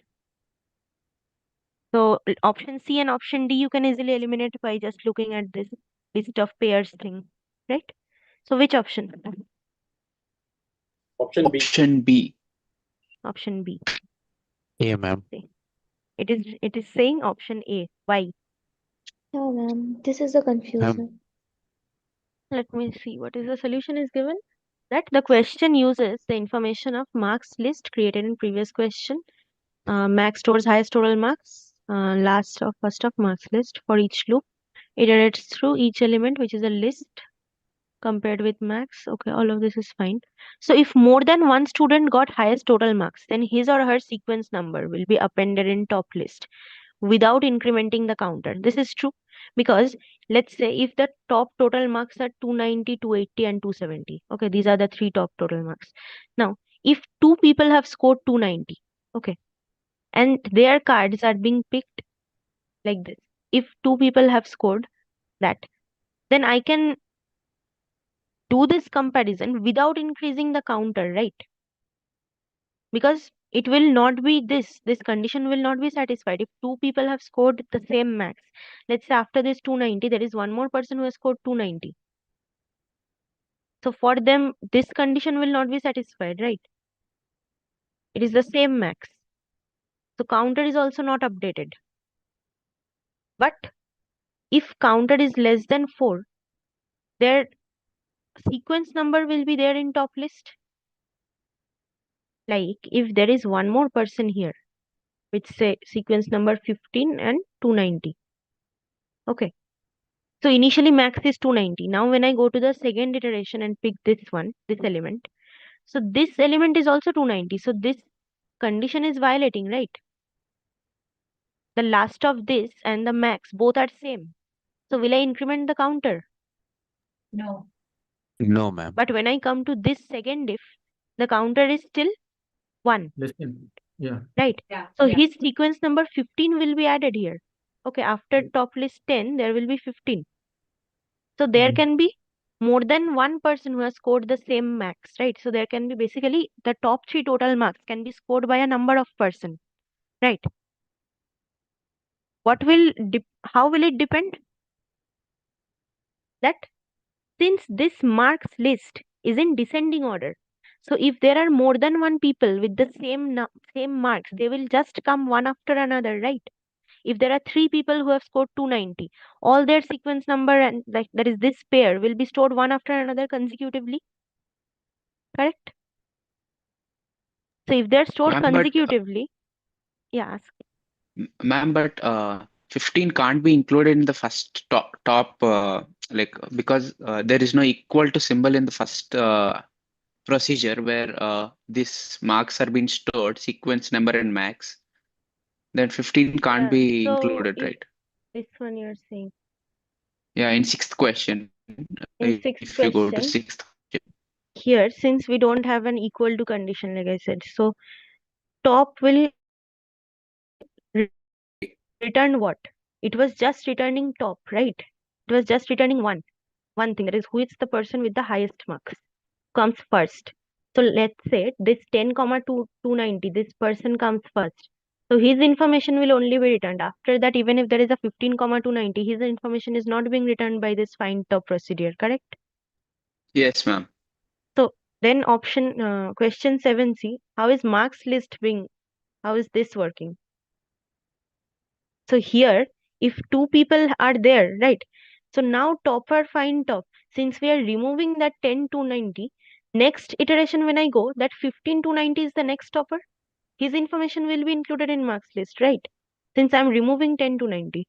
A: So option C and option D you can easily eliminate by just looking at this list of pairs thing, right? So which option?
H: Option B.
B: Option B.
A: Option B.
C: Yeah, ma'am.
A: It is saying option A. Why?
F: Yeah, ma'am. This is a confusion.
A: Let me see what is the solution is given. That the question uses the information of marks list created in previous question. Max stores highest total marks, last of first of marks list for each loop. Iterates through each element, which is a list compared with max. Okay, all of this is fine. So if more than one student got highest total marks, then his or her sequence number will be appended in top list without incrementing the counter. This is true because let's say if the top total marks are 290, 280 and 270. Okay, these are the 3 top total marks. Now, if 2 people have scored 290, okay, and their cards are being picked like this. If 2 people have scored that, then I can do this comparison without increasing the counter, right? Because it will not be this condition will not be satisfied if 2 people have scored the same max. Let's say after this 290 there is one more person who has scored 290. So for them this condition will not be satisfied, right? It is the same max. So counter is also not updated. But if counter is less than 4, their sequence number will be there in top list. Like if there is one more person here with say sequence number 15 and 290. Okay. So initially max is 290. Now when I go to the second iteration and pick this one, this element. So this element is also 290. So this condition is violating, right? The last of this and the max both are same. So will I increment the counter?
F: No.
C: No, ma'am.
A: But when I come to this second if, the counter is still 1.
D: Listen. Yeah.
A: Right?
F: Yeah.
A: So his sequence number 15 will be added here. Okay, after top list 10, there will be 15. So there can be more than one person who has scored the same max, right? So there can be basically the top 3 total marks can be scored by a number of person, right? How will it depend? That since this marks list is in descending order, so if there are more than one people with the same marks, they will just come one after another, right? If there are 3 people who have scored 290, all their sequence number and like that is this pair will be stored one after another consecutively, correct? So if they're stored
B: Ma'am, but
A: consecutively, yeah, ask.
B: ma'am, but 15 can't be included in the first top like because there is no equal to symbol in the first procedure where these marks are being stored, sequence number and max. Then 15 can't
A: Yeah,
B: be
A: so
B: included,
A: if
B: right?
A: this one you're saying
B: Yeah, in sixth question,
A: in sixth
B: if you go to
A: question
B: sixth question.
A: here, since we don't have an equal to condition, like I said, so top will return what? It was just returning top, right? It was just returning one thing, that is who is the person with the highest marks comes first. So let's say this 10 comma 290, this person comes first. So his information will only be returned. After that, even if there is a 15 comma 290, his information is not being returned by this find top procedure, correct?
B: Yes, ma'am.
A: So then question 7c, how is marks list how is this working? So here, if 2 people are there, right? So now topper find top. Since we are removing that 10 to 90, next iteration when I go, that 15 to 90 is the next topper. His information will be included in marks list, right? Since I'm removing 10 to 90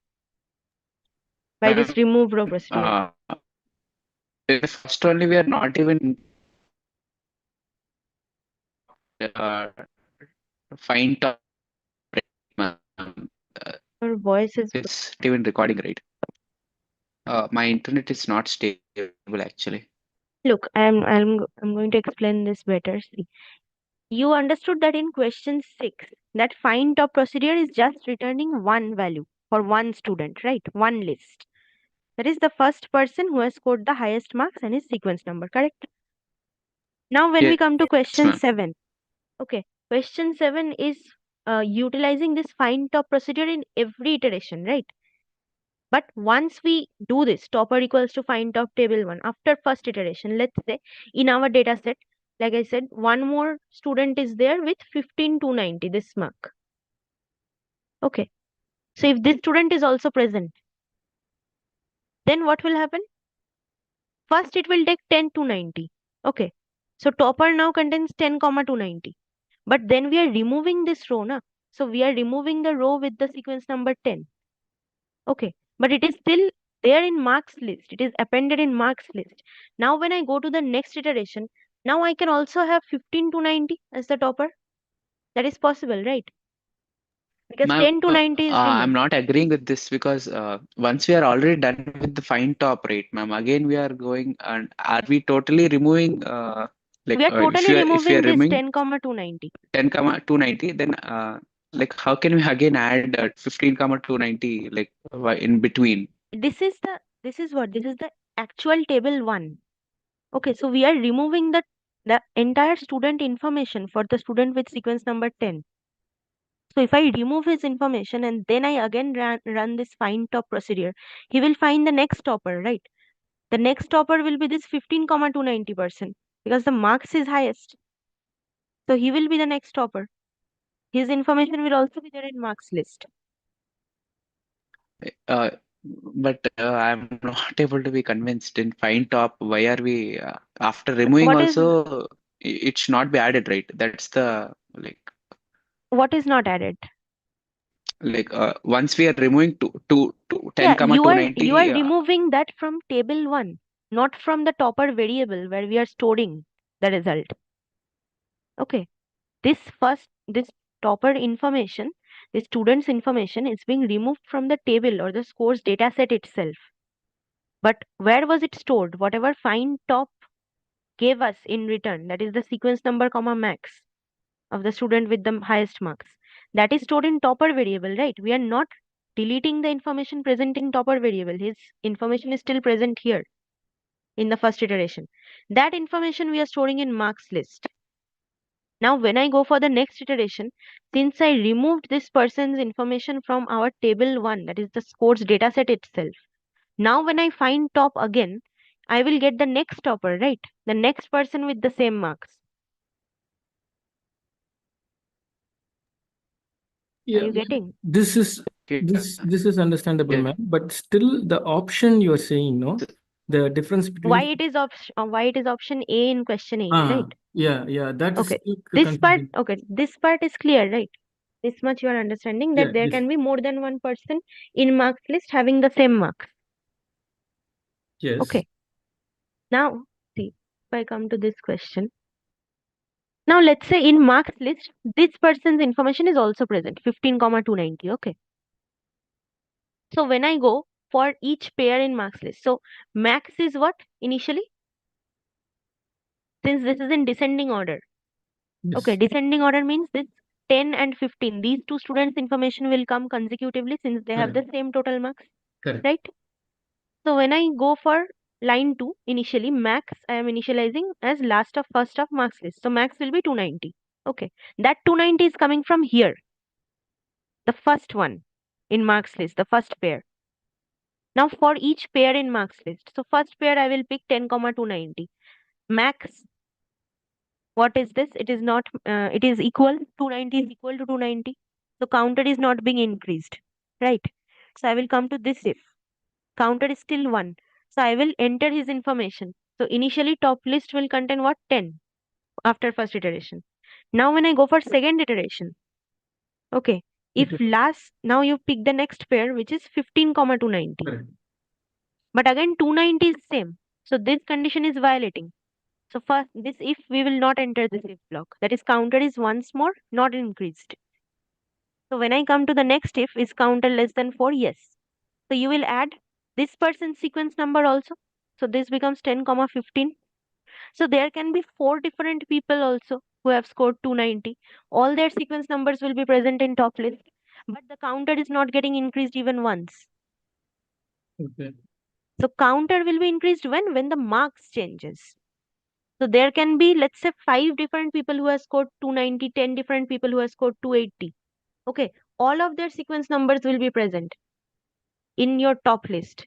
A: by this remove row procedure.
B: In the first only we are not even uh, find top, ma'am.
A: Your voice is
B: It's not even recording, right? My internet is not stable actually.
A: look. I'm going to explain this better. See, You understood that in question 6, that find top procedure is just returning one value for one student, right? One list. That is the first person who has scored the highest marks and his sequence number, correct? Now, when we come to
B: Yes,
A: question
B: ma'am.
A: 7, okay, question 7 is utilizing this find top procedure in every iteration, right? But once we do this, topper equals to find top table 1 after first iteration, let's say in our data set, like I said, one more student is there with 15,290, this mark. Okay. So if this student is also present, then what will happen? First, it will take 10,290. Okay. So topper now contains 10,290. But then we are removing this row, na? So we are removing the row with the sequence number 10. Okay. But it is still there in marks list. It is appended in marks list. Now when I go to the next iteration, now I can also have 15,290 as the topper. That is possible, right? Because
B: Ma'am,
A: 10 to 90 is
B: I'm
A: removed.
B: not agreeing with this because once we are already done with the find top rate, ma'am, again we are going and are we totally removing
A: We are
B: if
A: totally
B: you are
A: removing this
B: removing
A: 10,290.
B: 10 comma 290, then like how can we again add 15 comma 290 like in between?
A: This is what? This is the actual table 1. Okay, so we are removing the entire student information for the student with sequence number 10. So if I remove his information and then I again run this find top procedure, he will find the next topper, right? The next topper will be this 15,290% because the marks is highest. So he will be the next topper. His information will also be there in marks list.
B: Uh, but I'm not able to be convinced in find top. Why are we after removing
A: What is
B: also it should not be added, right? That's the
A: what is not added?
B: once we are removing to 10
A: Yeah,
B: comma
A: you are
B: 290
A: removing that from table 1, not from the topper variable where we are storing the result. Okay. This topper information, the student's information is being removed from the table or the scores data set itself. But where was it stored? Whatever find top gave us in return, that is the sequence number comma max of the student with the highest marks. That is stored in topper variable, right? We are not deleting the information present in topper variable. His information is still present here in the first iteration. That information we are storing in marks list. Now, when I go for the next iteration, since I removed this person's information from our table 1, that is the scores dataset itself. Now, when I find top again, I will get the next topper, right? The next person with the same marks. Are
D: Yeah,
A: you getting?
D: this is
B: okay.
D: this is understandable,
B: Yeah.
D: ma'am. But still, the option you are saying, no, the difference
A: Why
D: between
A: why it is option A in question 8, right?
D: yeah, that is
A: Okay.
D: still
A: This part,
D: confusing.
A: okay, this part is clear, right? This much you are understanding
D: Yeah,
A: that there
D: yes,
A: can be more than one person in marks list having the same marks.
D: yes.
A: Okay. Now, see, if I come to this question. Now, let's say in marks list, this person's information is also present, 15,290. Okay. So when I go for each pair in marks list, so max is what initially? Since this is in descending order.
D: Yes,
A: Okay, descending order means this 10 and 15. These two students' information will come consecutively since they have the
D: correct,
A: same total marks,
D: correct.
A: right? So when I go for line 2, initially max I am initializing as last of first of marks list. So max will be 290. Okay. That 290 is coming from here, the first one in marks list, the first pair. Now for each pair in marks list. So first pair I will pick 10,290. Max, what is this? It is not, it is equal, 290 is equal to 290. So counter is not being increased, right? So I will come to this if. Counter is still 1. So I will enter his information. So initially top list will contain what? 10 after first iteration. Now when I go for second iteration, okay. If
D: Okay,
A: last, now you pick the next pair which is 15,290.
D: correct.
A: But again 290 is same. So this condition is violating. So first this if we will not enter this if block. That is counter is once more not increased. So when I come to the next if is counter less than 4, yes. So you will add this person's sequence number also. So this becomes 10, 15. So there can be 4 different people also who have scored 290. All their sequence numbers will be present in top list, but the counter is not getting increased even once.
D: Okay.
A: So counter will be increased when the marks changes. So there can be, let's say, 5 different people who have scored 290, 10 different people who have scored 280. Okay, all of their sequence numbers will be present in your top list.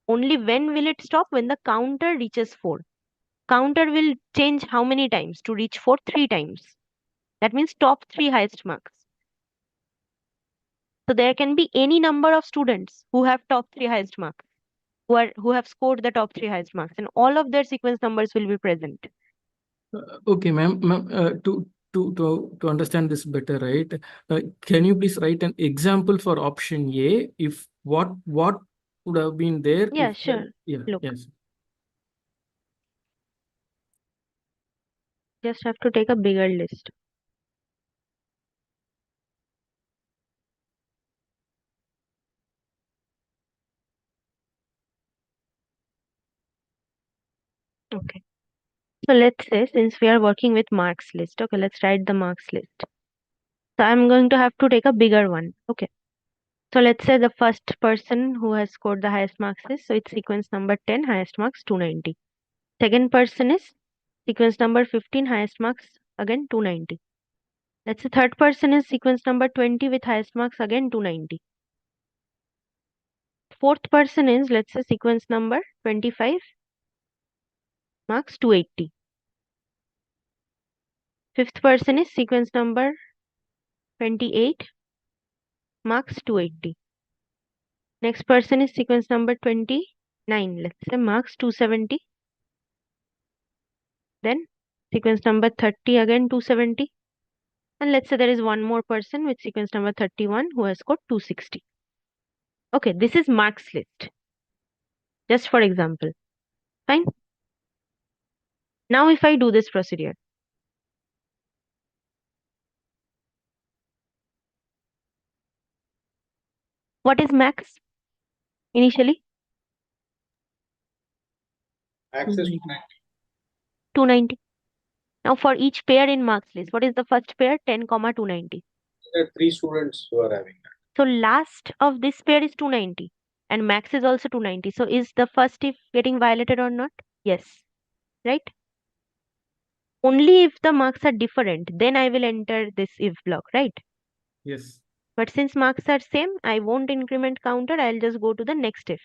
A: Only when will it stop? When the counter reaches 4. Counter will change how many times to reach 4? 3 times. That means top 3 highest marks. So there can be any number of students who have top 3 highest marks, who have scored the top 3 highest marks, and all of their sequence numbers will be present.
D: Okay, ma'am. To understand this better, right? Can you please write an example for option A? If what would have been there?
A: Yeah,
D: if
A: sure.
D: Yeah.
A: Look.
D: Yes.
A: Just have to take a bigger list. Okay. So let's say, since we are working with marks list, okay, let's write the marks list. So I'm going to have to take a bigger one. Okay. So let's say the first person who has scored the highest marks is, so it's sequence number 10, highest marks 290. Second person is sequence number 15, highest marks again 290. Let's say third person is sequence number 20 with highest marks again 290. Fourth person is, let's say, sequence number 25, marks 280. Fifth person is sequence number 28, marks 280. Next person is sequence number 29, let's say, marks 270. Then sequence number 30, again 270. And let's say there is one more person with sequence number 31 who has scored 260. Okay, this is marks list. Just for example. Fine. Now if I do this procedure, what is max initially?
H: Access
A: 290. Now for each pair in marks list, what is the first pair? 10, 290.
H: there are 3 students who are having that.
A: So last of this pair is 290 and max is also 290. So is the first if getting violated or not? Yes. Right? Only if the marks are different, then I will enter this if block, right?
D: Yes.
A: But since marks are same, I won't increment counter. I'll just go to the next if.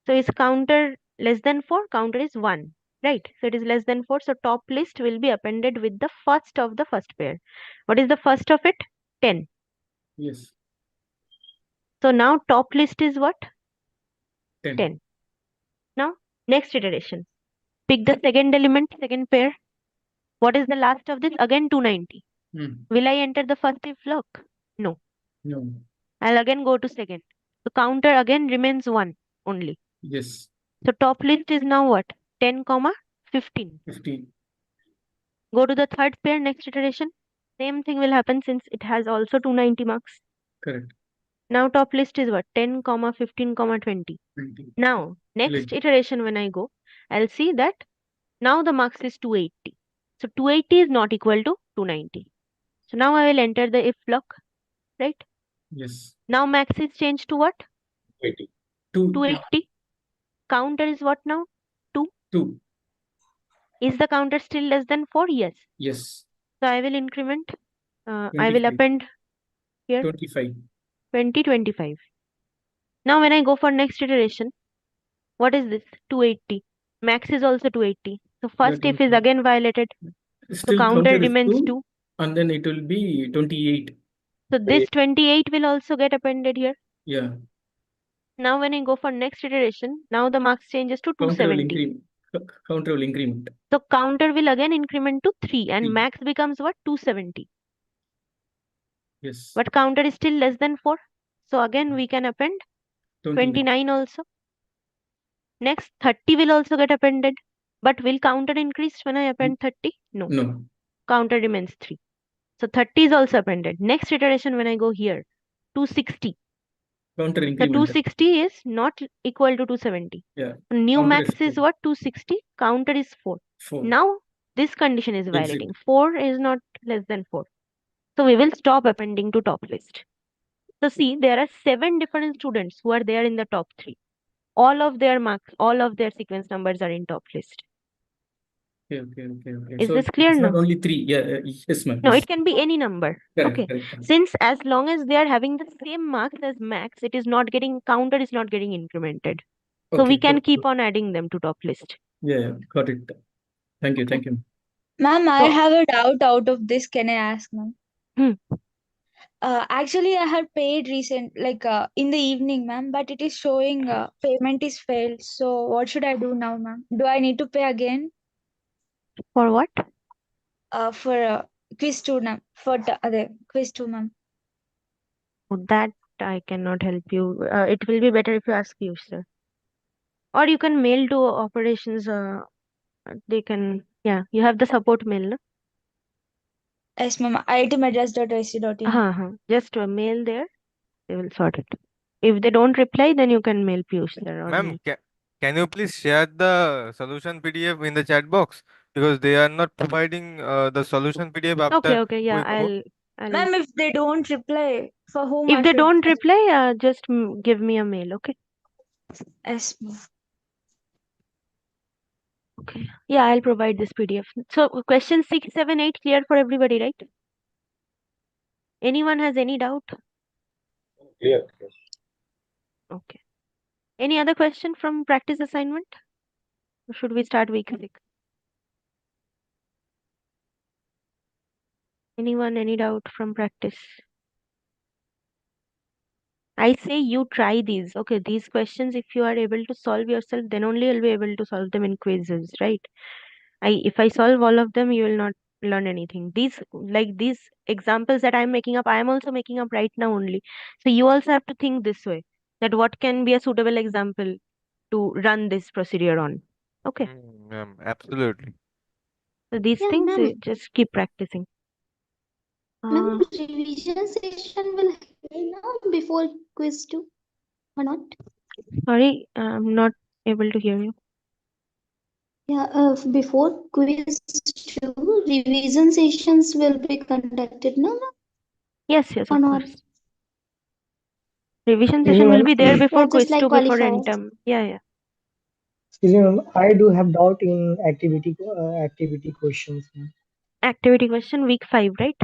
A: So is counter less than 4? Counter is 1, right? So it is less than 4. So top list will be appended with the first of the first pair. What is the first of it? 10.
D: Yes.
A: So now top list is what?
D: 10.
A: 10. Now next iteration. Pick the second element, second pair. What is the last of this? Again 290. Will I enter the first if block? No.
D: No.
A: I'll again go to second. The counter again remains 1 only.
D: Yes.
A: So top list is now what? 10, 15.
D: 15.
A: Go to the third pair, next iteration. Same thing will happen since it has also 290 marks.
D: Correct.
A: Now top list is what? 10, 15, 20.
D: 20.
A: Now next iteration when I go, I'll see that now the marks is 280. So 280 is not equal to 290. So now I will enter the if block, right?
D: Yes.
A: Now max is changed to what?
H: 80.
A: 280. Counter is what now? 2.
D: 2.
A: Is the counter still less than 4? Yes.
D: Yes.
A: So I will increment. I will append here
D: 25.
A: 20, 25. Now when I go for next iteration, what is this? 280. Max is also 280. So first if is again violated.
D: Still
A: so counter
D: is
A: remains
D: 2,
A: 2.
D: and then it will be 28.
A: So this 28 will also get appended here.
D: Yeah.
A: Now when I go for next iteration, now the marks changes to
D: Counter will
A: 270.
D: increment. Counter will increment.
A: So counter will again increment to 3 and max becomes what? 270.
D: Yes.
A: But counter is still less than 4. So again we can append 29 also. Next 30 will also get appended. But will counter increase when I append 30? No.
D: No.
A: Counter remains 3. So 30 is also appended. Next iteration when I go here, 260.
D: Counter
A: The
D: incremental.
A: 260 is not equal to 270.
D: Yeah.
A: New
D: Counter
A: max
D: is
A: is
D: 4.
A: what? 260. Counter is 4.
D: 4.
A: Now this condition is
D: Exit.
A: violating. 4 is not less than 4. So we will stop appending to top list. So see, there are 7 different students who are there in the top 3. All of their marks, all of their sequence numbers are in top list.
D: Okay.
A: Is
D: So
A: this clear
D: it's not
A: now?
D: only 3. Yeah, yes, ma'am.
A: No,
D: Yes.
A: it can be any number.
D: Correct,
A: Okay.
D: correct.
A: Since as long as they are having the same marks as max, it is not getting counter is not getting incremented. So we
D: Okay,
A: can
D: good,
A: keep
D: good.
A: on adding them to top list.
D: Yeah, got it. Thank you,
A: Okay.
D: thank you.
I: Ma'am, I
A: So
I: have a doubt out of this. Can I ask, ma'am?
A: hmm,
I: Actually, I had paid in the evening, ma'am, but it is showing payment is failed. So what should I do now, ma'am? Do I need to pay again?
A: for what?
I: For quiz two, ma'am. For the other quiz two, ma'am.
A: That I cannot help you. It will be better if you ask you, sir. Or you can mail to operations. They can, yeah, you have the support mail, no?
I: Yes, ma'am. itmadras.ac.in.
A: Just mail there. They will sort it. If they don't reply, then you can mail Piyush, sir, or
E: Ma'am,
A: me.
E: can you please share the solution PDF in the chat box? Because they are not providing the solution PDF after
A: Okay, yeah,
E: going over.
A: I'll.
I: Ma'am, if they don't reply, for whom
A: If
I: I
A: they
I: should
A: don't reply, just give me a mail, okay?
I: Yes, ma'am.
A: Okay. Yeah, I'll provide this PDF. So question 6, 7, 8 clear for everybody, right? Anyone has any doubt?
H: Clear.
A: Okay. Any other question from practice assignment? Or should we start week 6? Anyone, any doubt from practice? I say you try these. Okay, these questions, if you are able to solve yourself, then only you'll be able to solve them in quizzes, right? If I solve all of them, you will not learn anything. These examples that I'm making up, I am also making up right now only. So you also have to think this way, that what can be a suitable example to run this procedure on. Okay.
E: Ma'am, absolutely.
A: So these
F: Yeah,
A: things,
F: ma'am.
A: just keep practicing.
F: Ma'am, revision session will happen now before quiz 2 or not?
A: Sorry, I'm not able to hear you.
F: Yeah, before quiz 2, revision sessions will be conducted, no?
A: Yes,
F: Or
A: of
F: not?
A: course. Revision
J: Excuse me,
A: session will
J: ma'am.
A: be there before
F: Yeah, just
A: quiz
F: like
A: 2, before end
F: qualifiers.
A: term. Yeah.
J: Excuse me, ma'am. I do have doubt in activity questions, ma'am.
A: Activity question week 5, right?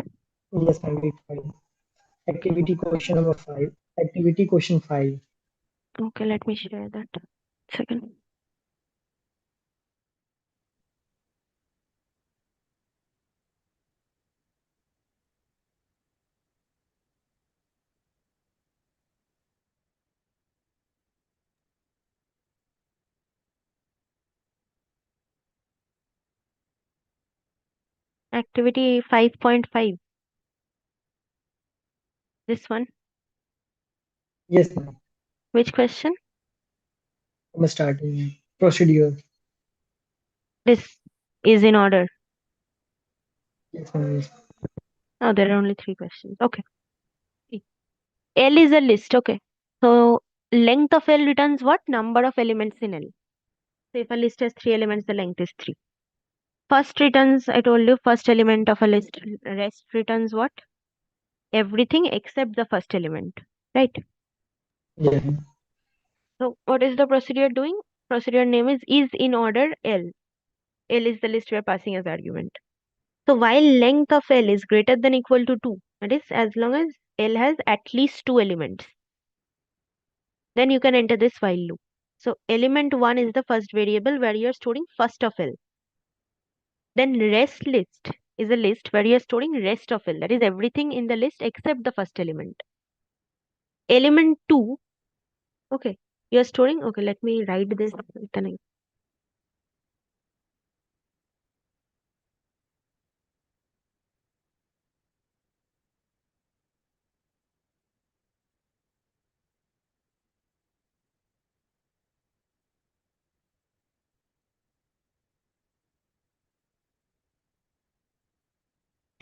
J: Yes, ma'am. Week 5. Activity question number 5. Activity question 5.
A: Okay, let me share that. Second. Activity 5.5. This one.
J: Yes, ma'am.
A: Which question?
J: I'm starting. Procedure.
A: This is in order.
J: Yes, ma'am. Yes.
A: Oh, there are only 3 questions. Okay. L is a list. Okay. So length of L returns what? Number of elements in L. So if a list has 3 elements, the length is 3. First returns, I told you, first element of a list. Rest returns what? Everything except the first element. Right?
J: Yeah.
A: So what is the procedure doing? Procedure name is in order L. L is the list we are passing as argument. So while length of L is greater than equal to 2, that is as long as L has at least 2 elements, then you can enter this while loop. So element 1 is the first variable where you are storing first of L. Then rest list is a list where you are storing rest of L. That is everything in the list except the first element. Element 2, okay, you are storing, okay, let me write this.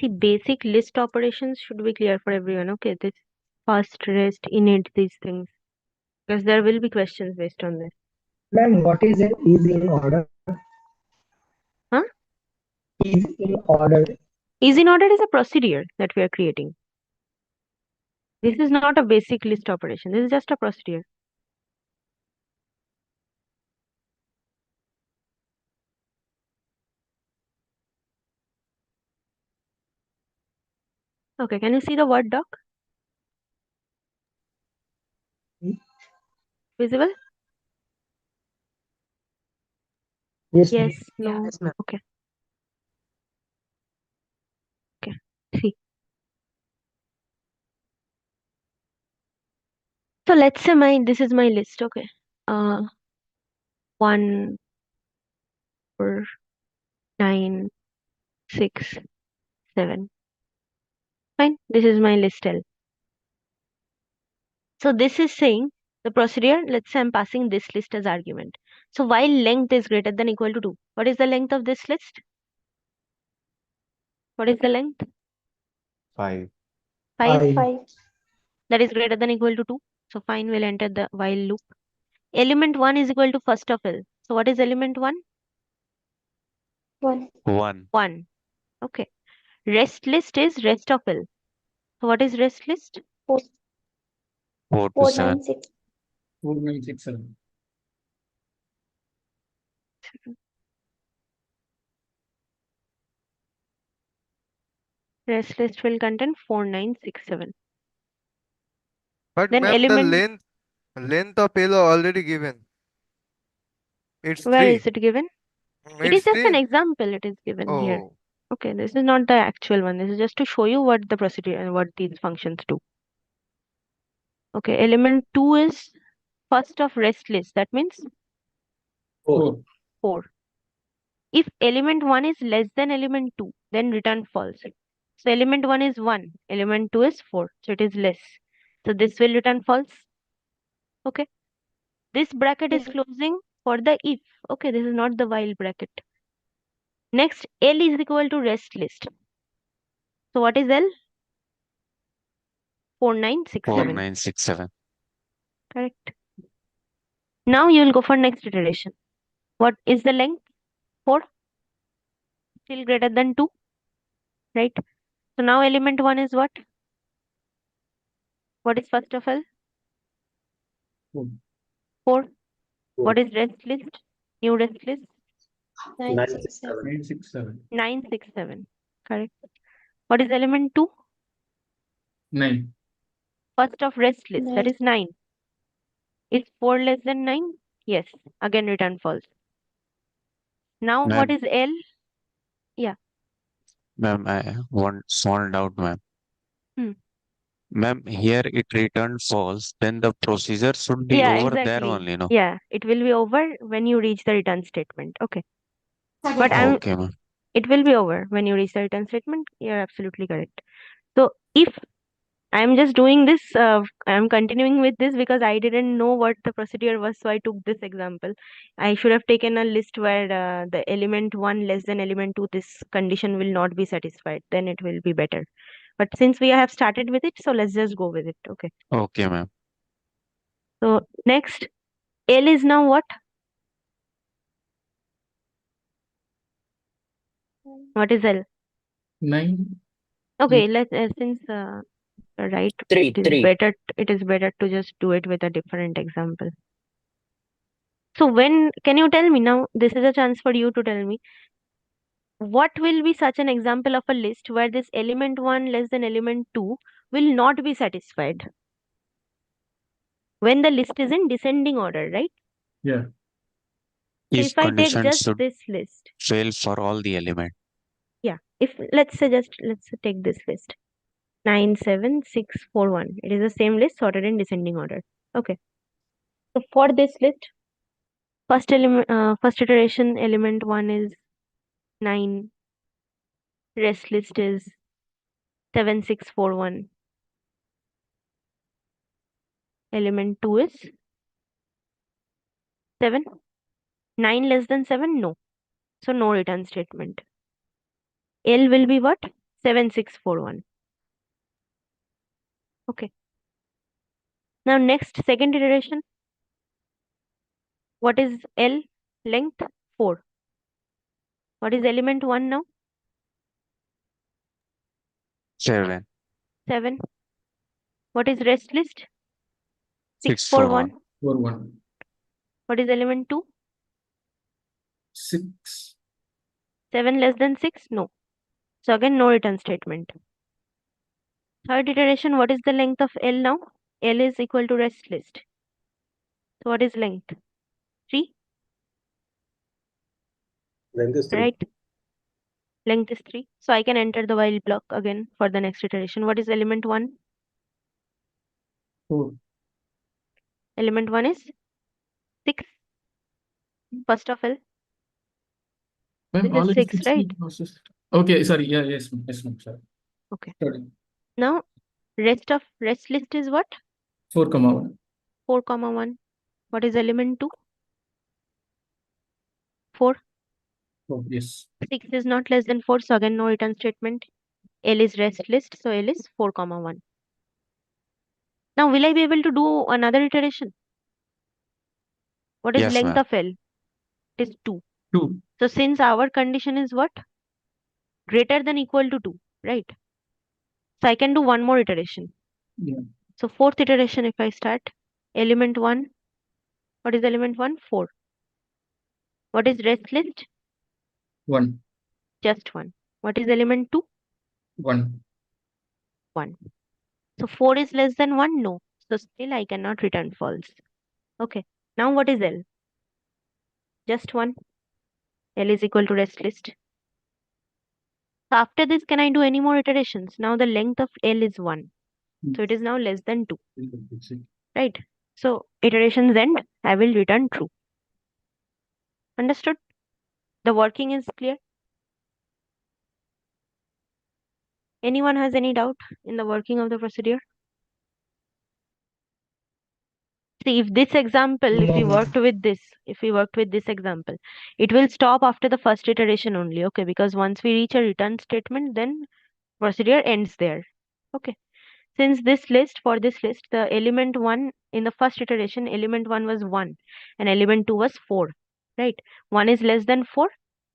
A: See, basic list operations should be clear for everyone. Okay, this first, rest, init, these things. because there will be questions based on this.
J: Ma'am, what is an is in order?
A: Huh?
J: Is in order.
A: Is in order is a procedure that we are creating. This is not a basic list operation. This is just a procedure. Okay, can you see the Word doc? Visible?
J: Yes, ma'am.
A: Yes, no.
G: Yes, ma'am.
A: Okay. Okay. See. So let's say this is my list. Okay. 1, 4, 9, 6, 7. Fine. This is my list L. So this is saying the procedure, let's say I'm passing this list as argument. So while length is greater than equal to 2, what is the length of this list? What is the length?
C: 5.
A: 5.
F: 5.
A: That is greater than equal to 2. So fine, we'll enter the while loop. Element 1 is equal to first of L. So what is element 1?
F: 1.
C: 1.
A: 1. Okay. Rest list is rest of L. So what is rest list?
F: 4.
C: 4 to
F: 4,
C: 7.
F: 9, 6.
D: 4, 9, 6, 7.
A: Rest list will contain 4, 9, 6, 7.
E: But
A: Then
E: ma'am, the
A: element,
E: length of L already given. It's
A: where
E: 3.
A: is it given? It is
E: It's
A: just an
E: 3.
A: example it is given here.
E: Oh,
A: Okay, this is not the actual one. This is just to show you what the procedure and what these functions do. Okay, element 2 is first of rest list. That means
D: 4.
A: 4. If element 1 is less than element 2, then return false. So element 1 is 1, element 2 is 4. So it is less. So this will return false. Okay. This bracket is
F: Yeah.
A: closing for the if. Okay, this is not the while bracket. Next, L is equal to rest list. So what is L? 4, 9, 6,
C: 4,
A: 7.
C: 9, 6, 7.
A: Correct. Now you will go for next iteration. What is the length? 4. Still greater than 2. Right? So now element 1 is what? What is first of all?
D: 4.
A: 4. What is rest list? New rest list?
F: 9, 6, 7.
D: 9, 6, 7.
A: 9, 6, 7. Correct. What is element 2?
D: 9.
A: First of rest list.
F: 9.
A: That is 9. Is 4 less than 9? Yes. Again return false. Now what
C: Ma'am,
A: is L? Yeah.
C: ma'am, I want small doubt, ma'am.
A: Hmm.
C: Ma'am, here it returned false, then the procedure should be
A: Yeah,
C: over there
A: exactly.
C: only, no?
A: Yeah, it will be over when you reach the return statement. Okay. But
C: Okay, ma'am.
A: it will be over when you reach the return statement. You're absolutely correct. So if I'm just doing this, I'm continuing with this because I didn't know what the procedure was, so I took this example. I should have taken a list where the element 1 less than element 2, this condition will not be satisfied. Then it will be better. But since we have started with it, so let's just go with it. Okay.
C: Okay, ma'am.
A: So next, L is now what? What is L?
D: 9.
A: Okay, let's since right,
K: 3,
A: it is
K: 3.
A: better. It is better to just do it with a different example. So when can you tell me now? This is a chance for you to tell me what will be such an example of a list where this element 1 less than element 2 will not be satisfied when the list is in descending order, right?
D: Yeah.
A: So
C: If
A: if I take
C: condition
A: just
C: should
A: this list,
C: fail for all the element.
A: yeah, if let's take this list 9, 7, 6, 4, 1. It is the same list sorted in descending order. Okay. So for this list, first iteration element 1 is 9, rest list is 7, 6, 4, 1. Element 2 is 7. 9 less than 7? No. So no return statement. L will be what? 7, 6, 4, 1. Okay. Now next, second iteration. What is L? Length 4. What is element 1 now?
C: 7.
A: 7. What is rest list?
C: 641.
A: 641.
D: 4-1.
A: What is element 2?
D: 6.
A: 7 less than 6? No. So again, no return statement. Third iteration, what is the length of L now? L is equal to rest list. So what is length? 3,
H: Length is 3.
A: right? Length is 3. So I can enter the while block again for the next iteration. What is element 1?
D: 4.
A: Element 1 is 6. First of L.
D: Ma'am,
A: It is
D: already
A: 6,
D: 6
A: right?
D: is processed. Okay, sorry. Yeah, yes, yes, ma'am. Sorry.
A: Okay.
D: Sorry.
A: Now rest list is what?
D: 4,1.
A: 4,1. What is element 2? 4.
D: Oh, yes.
A: 6 is not less than 4, so again no return statement. L is rest list, so L is 4,1. Now will I be able to do another iteration? What is
C: Yes,
A: length
C: ma'am.
A: of L? It is 2.
D: 2.
A: So since our condition is what? Greater than equal to 2, right? So I can do one more iteration.
D: Yeah.
A: So fourth iteration, if I start, element 1, what is element 1? 4. What is rest list?
D: 1.
A: Just 1. What is element 2?
D: 1.
A: 1. So 4 is less than 1? No. So still I cannot return false. Okay. Now what is L? Just 1. L is equal to rest list. So after this, can I do any more iterations? Now the length of L is 1. So it is now less than 2. Right? So iterations end, I will return true. Understood? The working is clear? Anyone has any doubt in the working of the procedure? See, if this example, if
J: No,
A: we
J: ma'am.
A: worked with this example, it will stop after the first iteration only, okay? Because once we reach a return statement, then procedure ends there. Okay. Since for this list, the element 1 in the first iteration, element 1 was 1 and element 2 was 4, right? 1 is less than 4,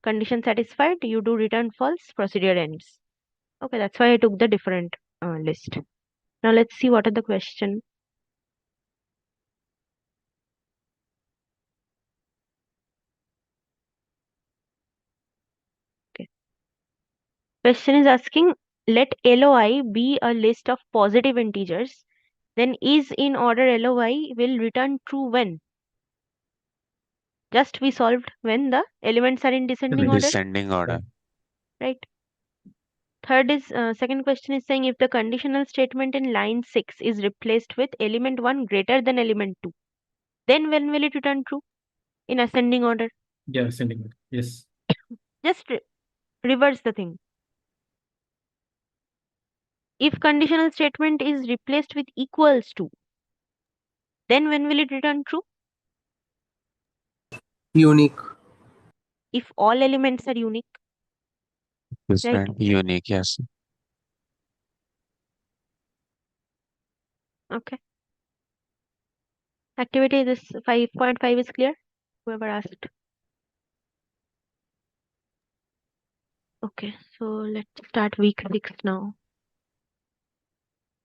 A: condition satisfied, you do return false, procedure ends. Okay, that's why I took the different list. Now let's see what are the question. Okay. Question is asking, let LOI be a list of positive integers, then is in order LOI will return true when? Just we solved when the elements are in descending order,
C: Descending order.
A: right? Third is second question is saying if the conditional statement in line 6 is replaced with element 1 greater than element 2, then when will it return true? In ascending order.
D: Yeah, sending it. Yes.
A: Just reverse the thing. If conditional statement is replaced with equals to, then when will it return true?
K: Unique.
A: If all elements are unique, right?
C: Unique, yes.
A: Okay. Activity this 5.5 is clear? Whoever asked. Okay, so let's start week 6 now.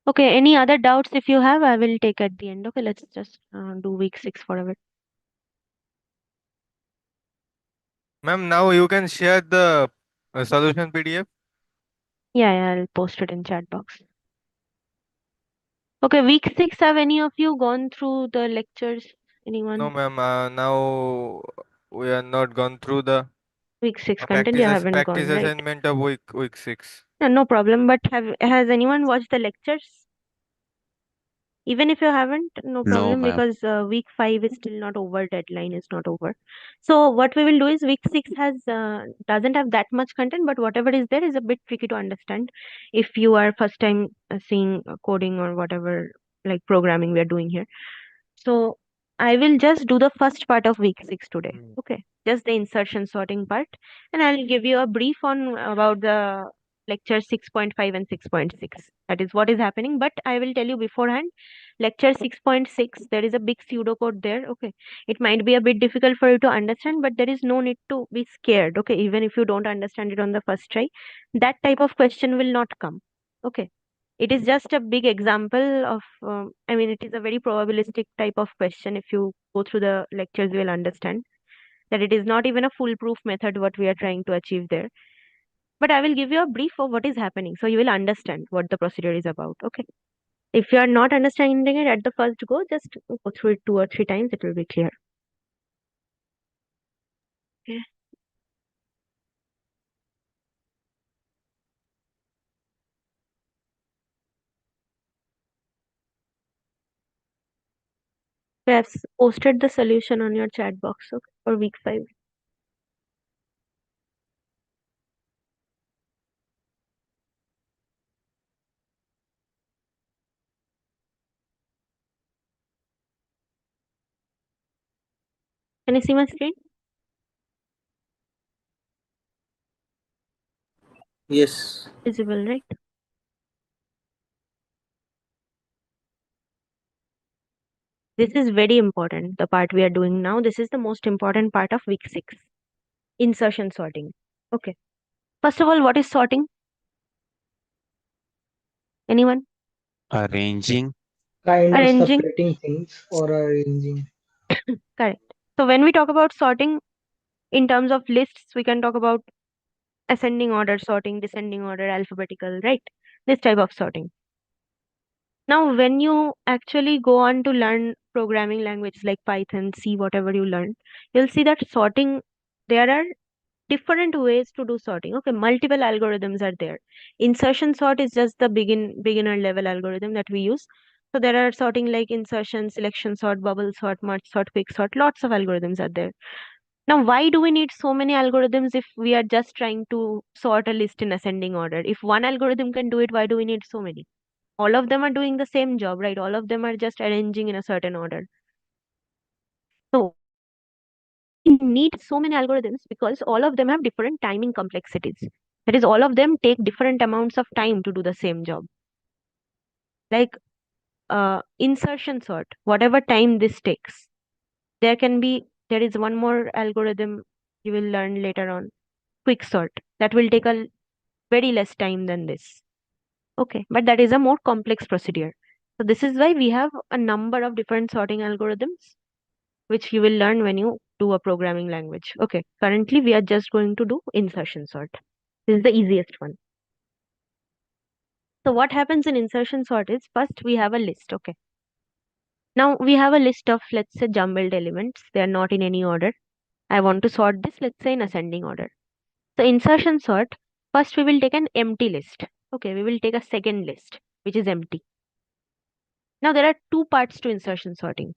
A: Okay, any other doubts if you have, I will take at the end. Okay, let's just do week 6 forever.
E: Ma'am, now you can share the solution PDF.
A: Yeah, I'll post it in chat box. Okay, week 6, have any of you gone through the lectures? Anyone?
E: No, ma'am. Now we are not gone through the
A: Week 6 content you haven't
E: practice
A: gone, right?
E: assignment of week 6.
A: No problem, but has anyone watched the lectures? Even if you haven't, no
C: No,
A: problem,
C: ma'am.
A: because week 5 is still not over, deadline is not over. So what we will do is week 6 doesn't have that much content, but whatever is there is a bit tricky to understand if you are first time seeing coding or whatever like programming we are doing here. So I will just do the first part of week 6 today. Okay, just the insertion sorting part, and I'll give you a brief on about the lecture 6.5 and 6.6. That is what is happening. But I will tell you beforehand, lecture 6.6, there is a big pseudocode there. Okay. It might be a bit difficult for you to understand, but there is no need to be scared. Okay. Even if you don't understand it on the first try, that type of question will not come. Okay. It is just a big example of, I mean, it is a very probabilistic type of question. If you go through the lectures, you will understand that it is not even a foolproof method what we are trying to achieve there. But I will give you a brief of what is happening so you will understand what the procedure is about. Okay. If you are not understanding it at the first go, just go through it 2 or 3 times, it will be clear. Okay. I have posted the solution on your chat box, okay, for week 5. Can you see my screen?
K: Yes.
A: Visible, right? This is very important, the part we are doing now. This is the most important part of week 6. Insertion sorting. Okay. First of all, what is sorting? Anyone?
C: Arranging.
J: Kind of
A: Arranging.
J: separating things or arranging.
A: Correct. So when we talk about sorting in terms of lists, we can talk about ascending order sorting, descending order, alphabetical, right? This type of sorting. Now, when you actually go on to learn programming languages like Python, C, whatever you learn, you'll see that sorting, there are different ways to do sorting. Okay, multiple algorithms are there. Insertion sort is just the beginner level algorithm that we use. So there are sorting like insertion, selection sort, bubble sort, merge sort, quick sort. Lots of algorithms are there. Now, why do we need so many algorithms if we are just trying to sort a list in ascending order? If one algorithm can do it, why do we need so many? All of them are doing the same job, right? All of them are just arranging in a certain order. So we need so many algorithms because all of them have different timing complexities. That is, all of them take different amounts of time to do the same job. Like insertion sort, whatever time this takes, there is one more algorithm you will learn later on, quick sort, that will take a very less time than this. Okay, but that is a more complex procedure. So this is why we have a number of different sorting algorithms, which you will learn when you do a programming language. Okay, currently we are just going to do insertion sort. This is the easiest one. So what happens in insertion sort is first we have a list. Okay. Now we have a list of, let's say, jumbled elements. They are not in any order. I want to sort this, let's say, in ascending order. So insertion sort, first we will take an empty list. Okay, we will take a second list, which is empty. Now there are two parts to insertion sorting.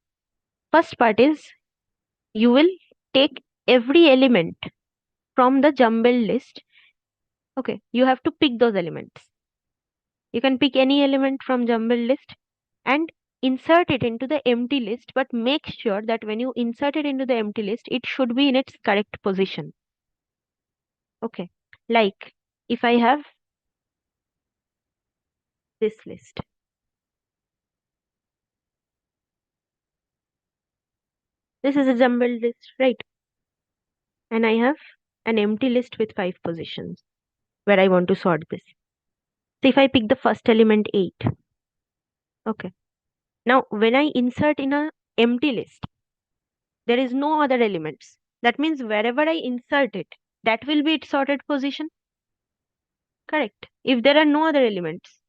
A: First part is you will take every element from the jumbled list. Okay, you have to pick those elements. You can pick any element from jumbled list and insert it into the empty list, but make sure that when you insert it into the empty list, it should be in its correct position. Okay, like if I have this list, this is a jumbled list, right? And I have an empty list with 5 positions where I want to sort this. So if I pick the first element 8, okay. Now when I insert in a empty list, there is no other elements. That means wherever I insert it, that will be its sorted position. Correct. If there are no other elements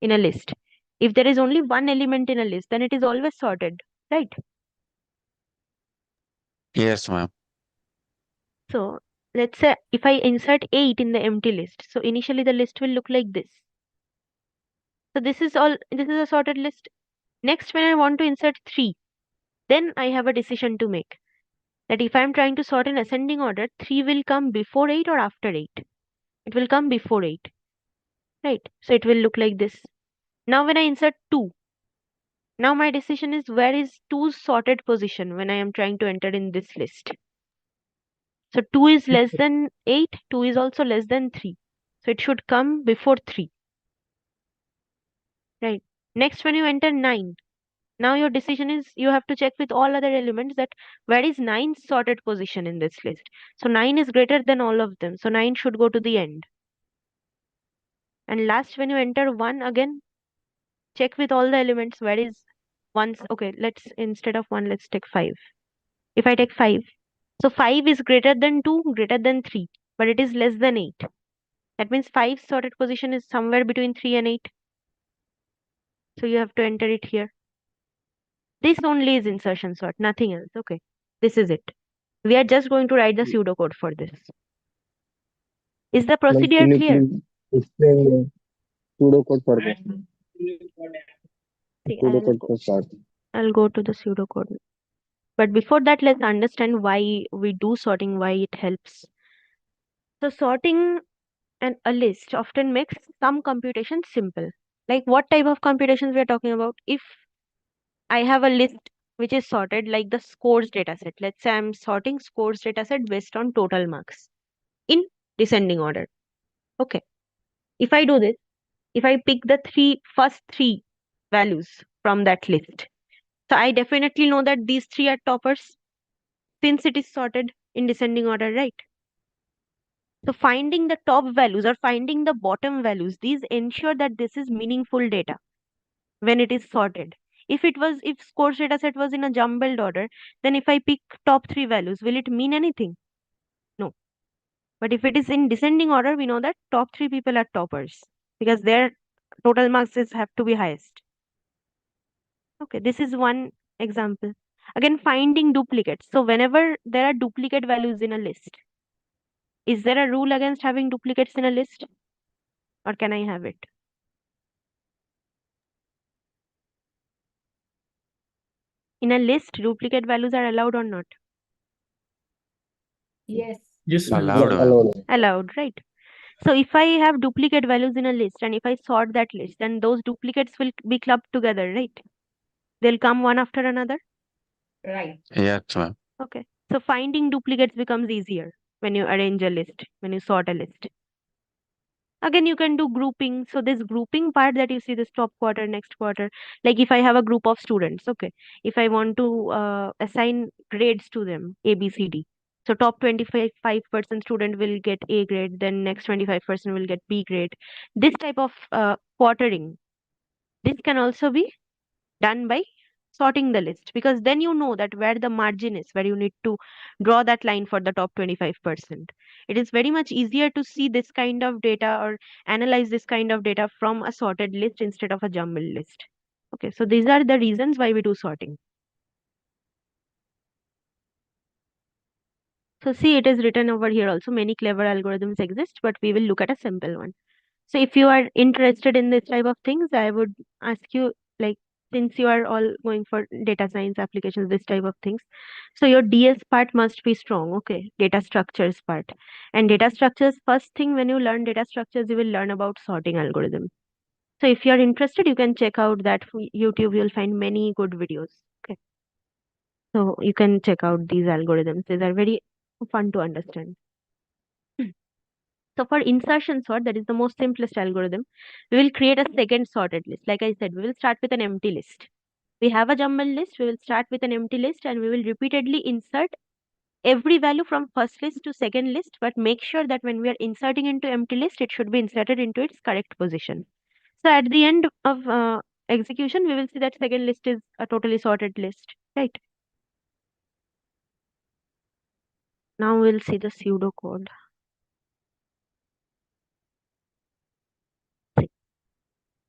A: in a list, if there is only one element in a list, then it is always sorted, right?
C: Yes, ma'am.
A: So let's say if I insert 8 in the empty list, so initially the list will look like this. So this is a sorted list. Next, when I want to insert 3, then I have a decision to make. That if I'm trying to sort in ascending order, 3 will come before 8 or after 8. It will come before 8. Right? So it will look like this. Now when I insert 2, now my decision is where is 2's sorted position when I am trying to enter in this list. So 2 is less than 8, 2 is also less than 3. So it should come before 3. Right. Next, when you enter 9, now your decision is you have to check with all other elements that where is 9's sorted position in this list. So 9 is greater than all of them. So 9 should go to the end. And last, when you enter 1 again, check with all the elements where is 1's. Okay, let's instead of 1, let's take 5. If I take 5, so 5 is greater than 2, greater than 3, but it is less than 8. That means 5's sorted position is somewhere between 3 and 8. So you have to enter it here. This only is insertion sort, nothing else. Okay, this is it. We are just going to write the pseudocode for this. Is the
H: Ma'am,
A: procedure
H: can you
A: clear?
H: please explain the pseudocode for this?
A: See,
H: Pseudocode for start.
A: I'll go to the pseudocode. But before that, let's understand why we do sorting, why it helps. So sorting a list often makes some computations simple. Like what type of computations we are talking about? If I have a list which is sorted like the scores dataset. Let's say I'm sorting scores dataset based on total marks in descending order. Okay. If I do this, if I pick the first three values from that list, so I definitely know that these 3 are toppers since it is sorted in descending order, right? So finding the top values or finding the bottom values, these ensure that this is meaningful data when it is sorted. If scores dataset was in a jumbled order, then if I pick top 3 values, will it mean anything? No. But if it is in descending order, we know that top 3 people are toppers because their total marks have to be highest. Okay, this is one example. Again, finding duplicates. So whenever there are duplicate values in a list, is there a rule against having duplicates in a list? Or can I have it? In a list, duplicate values are allowed or not?
I: Yes.
D: Yes, ma'am.
C: Allowed, ma'am.
H: Allowed.
A: Allowed, right? So if I have duplicate values in a list and if I sort that list, then those duplicates will be clubbed together, right? They'll come one after another.
I: Right.
C: Yes, ma'am.
A: Okay. So finding duplicates becomes easier when you arrange a list, when you sort a list. Again, you can do grouping. So this grouping part that you see, this top quarter, next quarter, like if I have a group of students, okay, if I want to assign grades to them, A, B, C, D. So top 25% student will get A grade, then next 25% will get B grade. This type of quartering, this can also be done by sorting the list because then you know that where the margin is, where you need to draw that line for the top 25%. It is very much easier to see this kind of data or analyze this kind of data from a sorted list instead of a jumbled list. Okay, so these are the reasons why we do sorting. So see, it is written over here also. Many clever algorithms exist, but we will look at a simple one. So if you are interested in this type of things, I would ask you, like, since you are all going for data science applications, this type of things. So your DS part must be strong, okay? Data structures part. And data structures, first thing when you learn data structures, you will learn about sorting algorithm. So if you are interested, you can check out that YouTube, you'll find many good videos. Okay. So you can check out these algorithms. These are very fun to understand. So for insertion sort, that is the most simplest algorithm, we will create a second sorted list. Like I said, we will start with an empty list. We have a jumbled list, we will start with an empty list and we will repeatedly insert every value from first list to second list, but make sure that when we are inserting into empty list, it should be inserted into its correct position. So at the end of execution, we will see that second list is a totally sorted list, right? Now we'll see the pseudocode.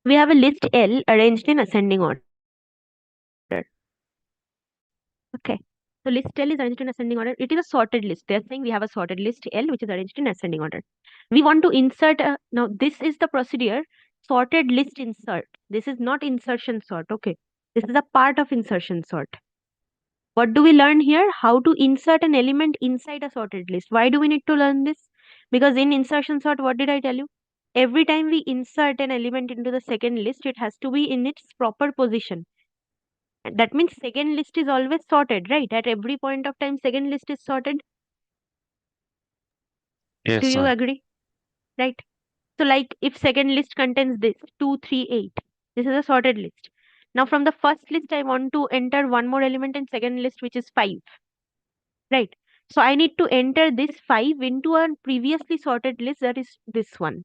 A: We have a list L arranged in ascending order. Okay. So list L is arranged in ascending order. It is a sorted list. They're saying we have a sorted list L which is arranged in ascending order. We want to insert now this is the procedure sorted list insert. This is not insertion sort. Okay. This is a part of insertion sort. What do we learn here? How to insert an element inside a sorted list. Why do we need to learn this? Because in insertion sort, what did I tell you? Every time we insert an element into the second list, it has to be in its proper position. And that means second list is always sorted, right? At every point of time, second list is sorted.
C: Yes,
A: Do you
C: ma'am.
A: agree? Right? So like if second list contains this 2, 3, 8, this is a sorted list. Now from the first list, I want to enter one more element in second list, which is 5, right? So I need to enter this 5 into a previously sorted list, that is this one.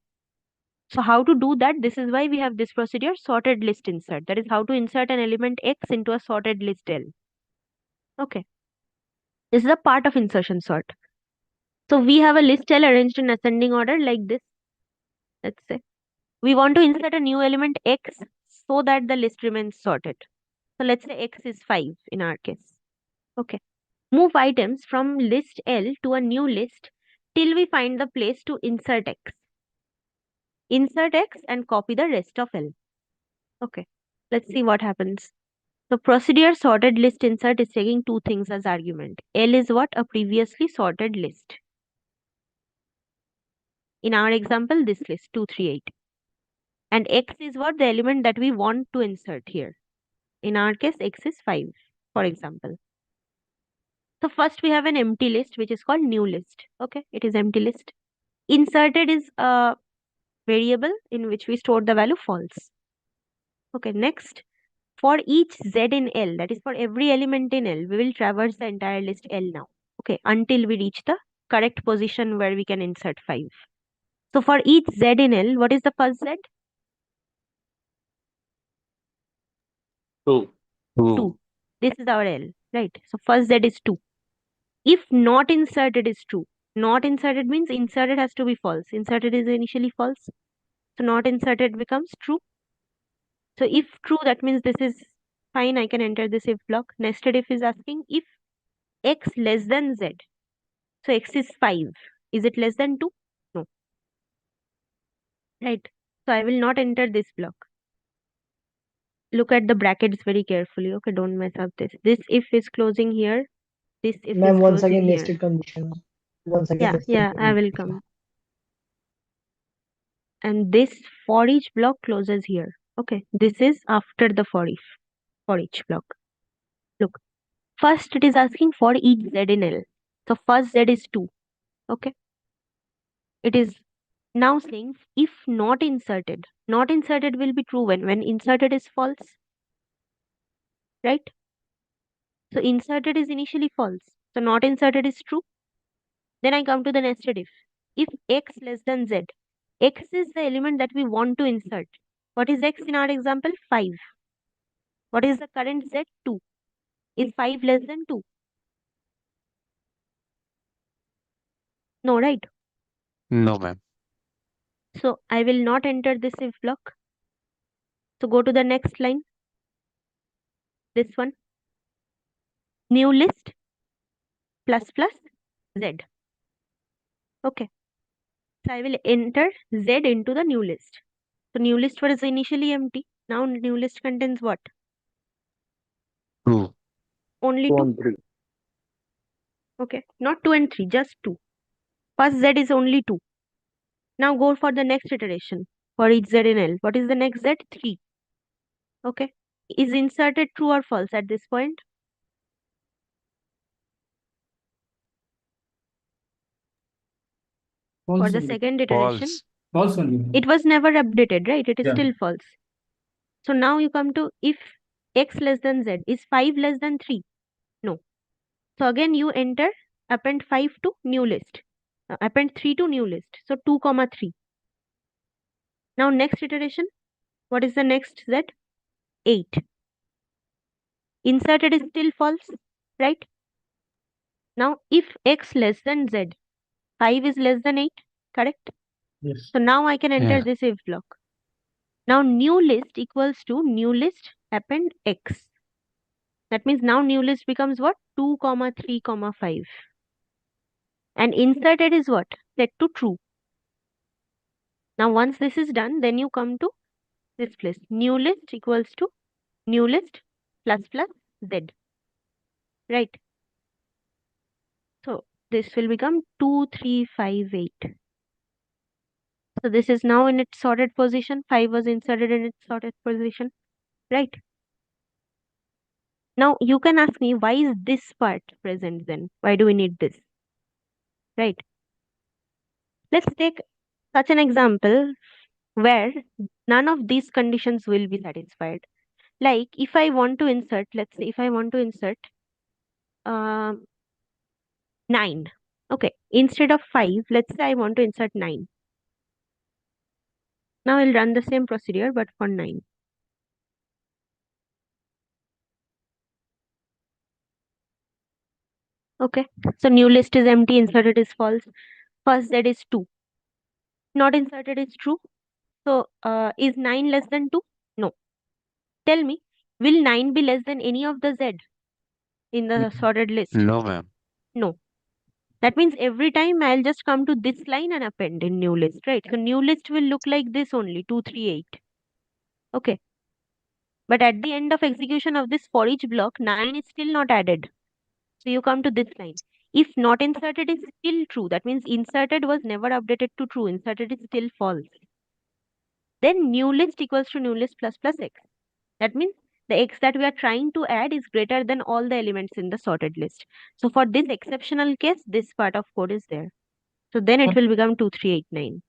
A: So how to do that? This is why we have this procedure, sorted list insert. That is how to insert an element X into a sorted list L. Okay. This is a part of insertion sort. So we have a list L arranged in ascending order like this. Let's say we want to insert a new element X so that the list remains sorted. So let's say X is 5 in our case. Okay. Move items from list L to a new list till we find the place to insert X. Insert X and copy the rest of L. Okay. Let's see what happens. The procedure sorted list insert is taking two things as argument. L is what? A previously sorted list. In our example, this list 238. And X is what? The element that we want to insert here. In our case, X is 5, for example. So first we have an empty list, which is called new list. Okay, it is empty list. Inserted is a variable in which we store the value false. Okay, next, for each Z in L, that is for every element in L, we will traverse the entire list L now. Okay, until we reach the correct position where we can insert 5. So for each Z in L, what is the first Z?
H: 2.
A: 2. This is our L, right? So first Z is 2. If not inserted is true. Not inserted means inserted has to be false. Inserted is initially false. So not inserted becomes true. So if true, that means this is fine. I can enter this if block. Nested if is asking if X less than Z. So X is 5. Is it less than 2? No. Right. So I will not enter this block. Look at the brackets very carefully. Okay, don't mess up this. This if is closing here. This if
J: Ma'am,
A: is
J: once
A: closing
J: again
A: here.
J: nested condition. Once again nested
A: Yeah, I will
J: condition.
A: come. And this for each block closes here. Okay, this is after the for each block. Look, first it is asking for each Z in L. So first Z is 2. Okay, it is now saying if not inserted will be true when inserted is false, right? So inserted is initially false, so not inserted is true. Then I come to the nested if X less than Z. X is the element that we want to insert. What is X in our example? 5. What is the current Z? 2. Is 5 less than 2? No, right?
C: No, ma'am.
A: So I will not enter this if block. So go to the next line. This one. New list plus plus Z. Okay. So I will enter Z into the new list. So new list was initially empty. Now new list contains what?
C: 2.
A: Only
H: 2
A: 2.
H: and 3.
A: Okay. Not 2 and 3, just 2. First Z is only 2. Now go for the next iteration. For each Z in L. What is the next Z? 3. Okay. Is inserted true or false at this point? For the second iteration,
C: False.
D: False only.
A: it was never updated, right? It is
D: Yeah.
A: still false. So now you come to if X less than Z. Is 5 less than 3? No. So again you enter append 5 to new list. Append 3 to new list. So 2 comma 3. Now next iteration. What is the next Z? 8. Inserted is still false, right? Now if X less than Z, 5 is less than 8, correct?
D: Yes.
A: So now I can enter
C: Yeah.
A: this if block. Now new list equals to new list append X. That means now new list becomes what? 2 comma 3 comma 5. And inserted is what? Set to true. Now once this is done, then you come to this place. New list equals to new list plus plus Z. Right. So this will become 2, 3, 5, 8. So this is now in its sorted position. 5 was inserted in its sorted position. Right. Now you can ask me, why is this part present then? Why do we need this? Right. Let's take such an example where none of these conditions will be satisfied. Like if I want to insert, let's say if I want to insert 9. Okay, instead of 5, let's say I want to insert 9. Now I'll run the same procedure but for 9. Okay, so new list is empty, inserted is false. First Z is 2. Not inserted is true. So is 9 less than 2? No. Tell me, will 9 be less than any of the Z in the sorted list?
C: No, ma'am.
A: No. That means every time I'll just come to this line and append in new list, right? So new list will look like this only, 2, 3, 8. Okay. But at the end of execution of this for each block, 9 is still not added. So you come to this line. If not inserted is still true, that means inserted was never updated to true. Inserted is still false. Then new list equals to new list plus plus x. That means the x that we are trying to add is greater than all the elements in the sorted list. So for this exceptional case, this part of code is there. So then it will become 2389.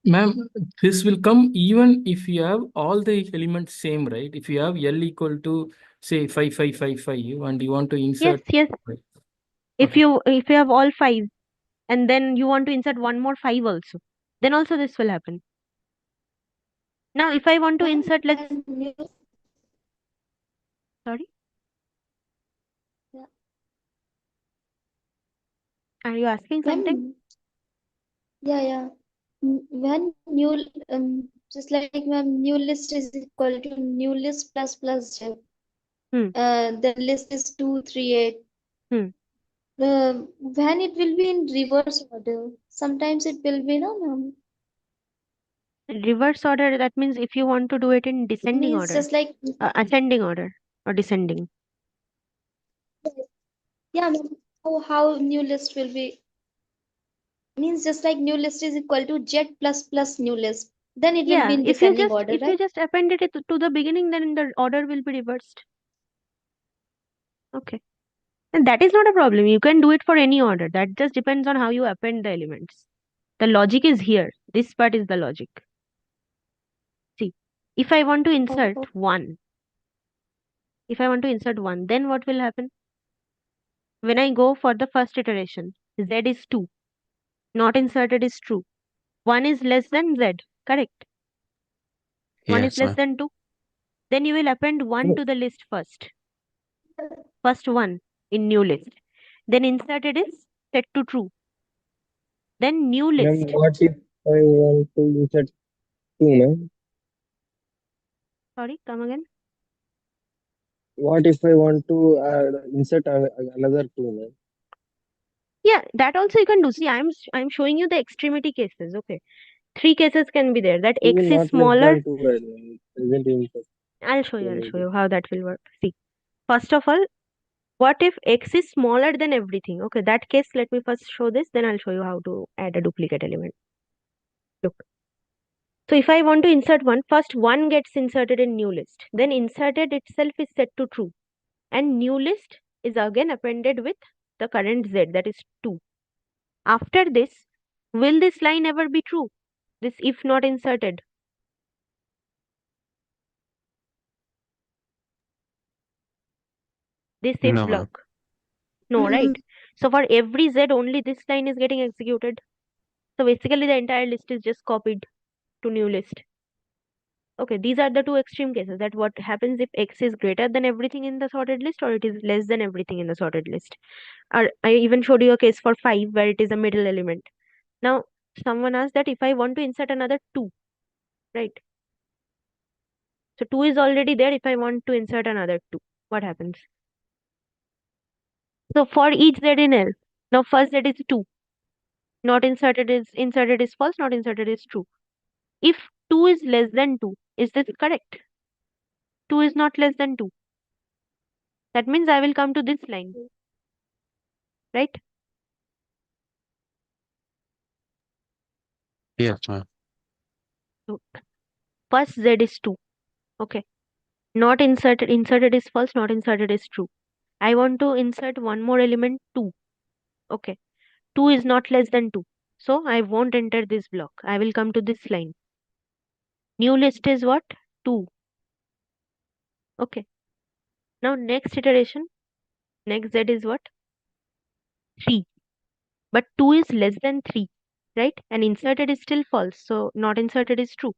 D: Ma'am, this will come even if you have all the elements same, right? If you have L equal to say 5555 and you want to insert.
A: Yes.
D: Right.
A: If
D: Okay.
A: you have all 5 and then you want to insert one more 5 also, then also this will happen. Now if I want to insert, let's sorry.
F: Yeah.
A: Are you asking something?
F: Yeah. When new just like when new list is equal to new list plus plus z. The list is 2, 3, 8. When it will be in reverse order, sometimes it will be
A: Reverse order, that means if you want to do it in descending
F: means
A: order,
F: just like
A: ascending order or descending.
F: yeah, ma'am. How new list will be means just like new list is equal to z plus plus new list. Then it will be in
A: if you
F: descending
A: just
F: order,
A: if
F: right?
A: you just appended it to the beginning, then the order will be reversed. Okay. And that is not a problem. You can do it for any order. That just depends on how you append the elements. The logic is here. This part is the logic. See, if I want to insert 1, then what will happen? When I go for the first iteration, z is 2. Not inserted is true. 1 is less than z, correct? 1 is
C: Yes,
A: less
C: ma'am.
A: than 2. Then you will append 1 to the list first. First 1 in new list. Then inserted is set to true. Then new
H: Ma'am,
A: list.
H: what if I want to insert 2, ma'am?
A: Sorry, come again.
H: What if I want to insert another 2, ma'am?
A: Yeah, that also you can do. See, I'm showing you the extremity cases. Okay, 3 cases can be there. That
H: 2
A: x is
H: not less
A: smaller.
H: than 2, right, ma'am? Isn't insert.
A: I'll show you how that will work. See, first of all, what if x is smaller than everything? Okay, that case, let me first show this, then I'll show you how to add a duplicate element. Look. So if I want to insert 1, first 1 gets inserted in new list. Then inserted itself is set to true. And new list is again appended with the current z, that is 2. After this, will this line ever be true? This if not inserted. This if
C: No, ma'am.
A: block. No, right? So for every z, only this line is getting executed. So basically the entire list is just copied to new list. Okay, these are the two extreme cases, that what happens if x is greater than everything in the sorted list or it is less than everything in the sorted list. Or I even showed you a case for 5 where it is a middle element. Now, someone asked that if I want to insert another 2, right? So 2 is already there. If I want to insert another 2, what happens? So for each z in L, now first z is 2. Not inserted is false, not inserted is true. If 2 is less than 2, is this correct? 2 is not less than 2. That means I will come to this line, right?
C: Yes, ma'am.
A: So first z is 2. Okay. Not inserted is false, not inserted is true. I want to insert one more element, 2. Okay. 2 is not less than 2. So I won't enter this block. I will come to this line. New list is what? 2. Okay. Now next iteration, next Z is what? 3. But 2 is less than 3, right? And inserted is still false. So not inserted is true.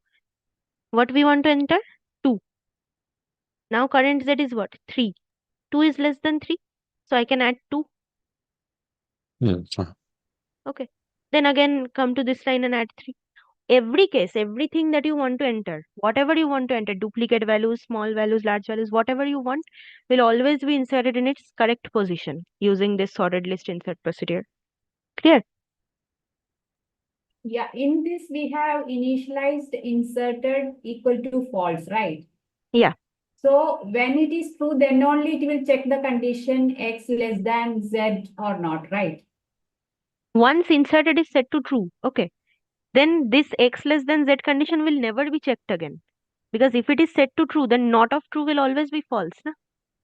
A: What we want to enter? 2. Now current Z is what? 3. 2 is less than 3. So I can add 2. Okay. Then again come to this line and add 3. Every case, everything that you want to enter, whatever you want to enter, duplicate values, small values, large values, whatever you want, will always be inserted in its correct position using this sorted list insert procedure. Clear?
K: Yeah, in this we have initialized inserted equal to false, right?
A: Yeah.
K: So when it is true, then only it will check the condition x less than z or not, right?
A: Once inserted is set to true, okay, then this x less than z condition will never be checked again. Because if it is set to true, then not of true will always be false. Na?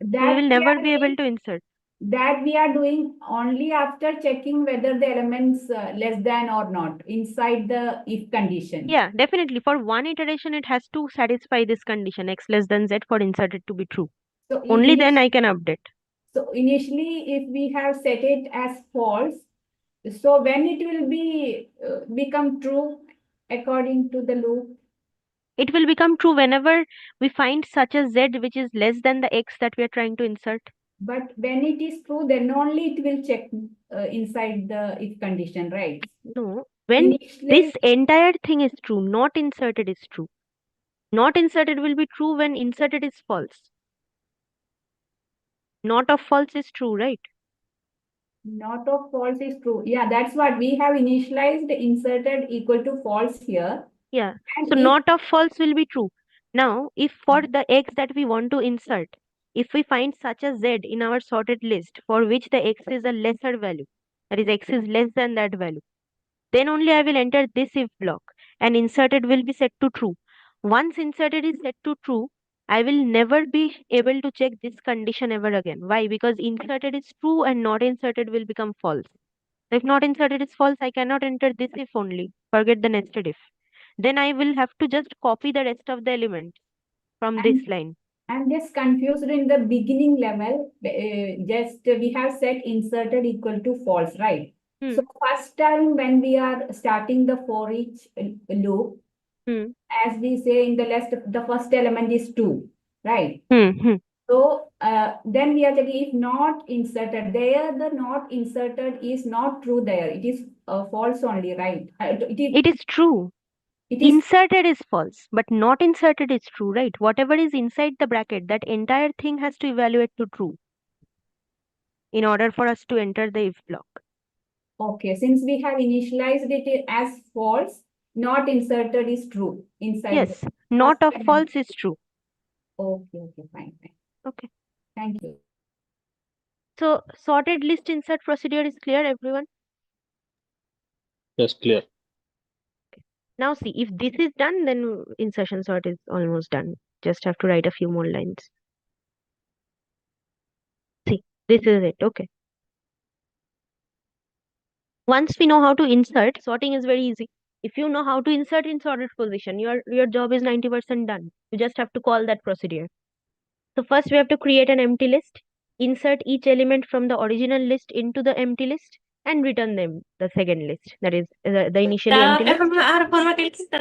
A: So we
K: That
A: will
K: we
A: never
K: are
A: be able
K: doing,
A: to insert.
K: that we are doing only after checking whether the elements less than or not inside the if condition.
A: Yeah, definitely. For one iteration, it has to satisfy this condition x less than z for inserted to be true.
K: So
A: Only then I can update.
K: So initially, if we have set it as false, so when it will be become true according to the loop?
A: It will become true whenever we find such a z which is less than the x that we are trying to insert.
K: But when it is true, then only it will check inside the if condition, right?
A: No, when this entire thing is true, not inserted is true. Not inserted will be true when inserted is false. Not of false is true, right?
K: Not of false is true. Yeah, that's what we have initialized inserted equal to false here.
A: Yeah.
K: And
A: So
K: if,
A: not of false will be true. Now, if for the x that we want to insert, if we find such a z in our sorted list for which the x is a lesser value, that is x is less than that value, then only I will enter this if block and inserted will be set to true. Once inserted is set to true, I will never be able to check this condition ever again. Why? Because inserted is true and not inserted will become false. If not inserted is false, I cannot enter this if only. Forget the nested if. Then I will have to just copy the rest of the element from this line.
K: I'm just confused in the beginning level. Just we have set inserted equal to false, right? So first time when we are starting the for each loop, as we say in the list, the first element is 2, right? So then we are checking if not inserted. There the not inserted is not true there. It is false only, right?
A: It is true. Inserted is false, but not inserted is true, right? Whatever is inside the bracket, that entire thing has to evaluate to true in order for us to enter the if block.
K: Okay, since we have initialized it as false, not inserted is true inside.
A: Yes, not of false is true.
K: Okay, fine.
A: Okay.
K: Thank you.
A: So sorted list insert procedure is clear, everyone?
H: Yes, clear.
A: Now see, if this is done, then insertion sort is almost done. Just have to write a few more lines. See, this is it. Okay. Once we know how to insert, sorting is very easy. If you know how to insert in sorted position, your job is 90% done. You just have to call that procedure. So first we have to create an empty list, insert each element from the original list into the empty list, and return them the second list. That is the initially empty list.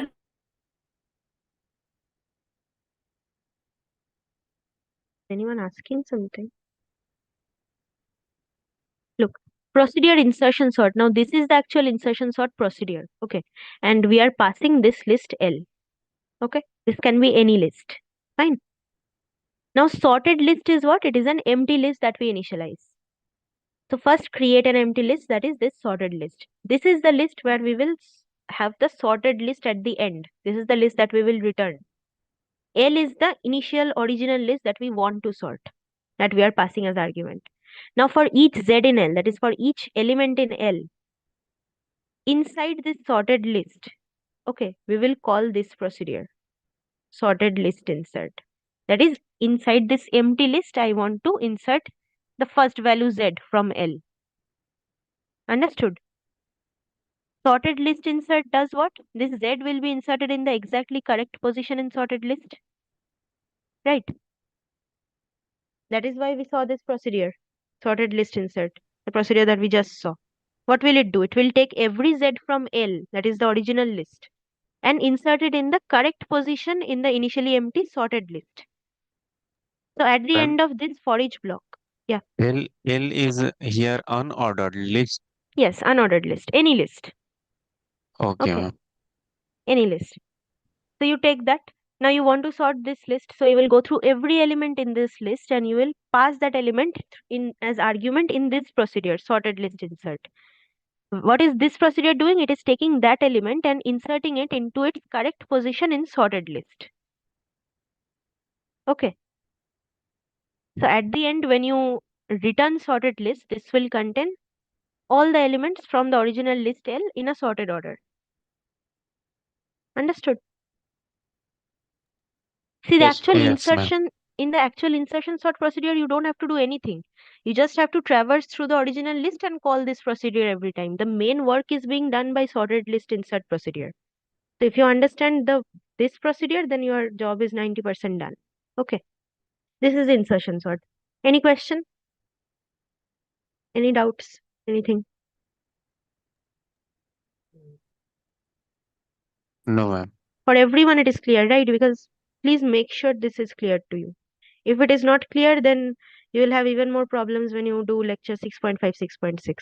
A: Anyone asking something? Look, procedure insertion sort. Now this is the actual insertion sort procedure. Okay. And we are passing this list L. Okay. This can be any list. Fine. Now sorted list is what? It is an empty list that we initialize. So first create an empty list, that is this sorted list. This is the list where we will have the sorted list at the end. This is the list that we will return. L is the initial original list that we want to sort, that we are passing as argument. Now for each Z in L, that is for each element in L, inside this sorted list, okay, we will call this procedure sorted list insert. That is inside this empty list, I want to insert the first value Z from L. Understood? Sorted list insert does what? This Z will be inserted in the exactly correct position in sorted list. Right. That is why we saw this procedure. Sorted list insert. The procedure that we just saw. What will it do? It will take every Z from L, that is the original list, and insert it in the correct position in the initially empty sorted list. So at the
C: Ma'am,
A: end of this for each block. Yeah.
C: L is here unordered list.
A: Yes, unordered list. Any list.
C: Okay,
A: Okay.
C: ma'am.
A: Any list. So you take that. Now you want to sort this list. So you will go through every element in this list and you will pass that element in as argument in this procedure, sorted list insert. What is this procedure doing? It is taking that element and inserting it into its correct position in sorted list. Okay. So at the end, when you return sorted list, this will contain all the elements from the original list L in a sorted order. Understood? See, the actual
C: Yes, ma'am.
A: insertion, in the actual insertion sort procedure, you don't have to do anything. You just have to traverse through the original list and call this procedure every time. The main work is being done by sorted list insert procedure. So if you understand this procedure, then your job is 90% done. Okay. This is insertion sort. Any question? Any doubts? Anything?
C: No, ma'am.
A: For everyone, it is clear, right? Because please make sure this is clear to you. If it is not clear, then you will have even more problems when you do lecture 6.5, 6.6.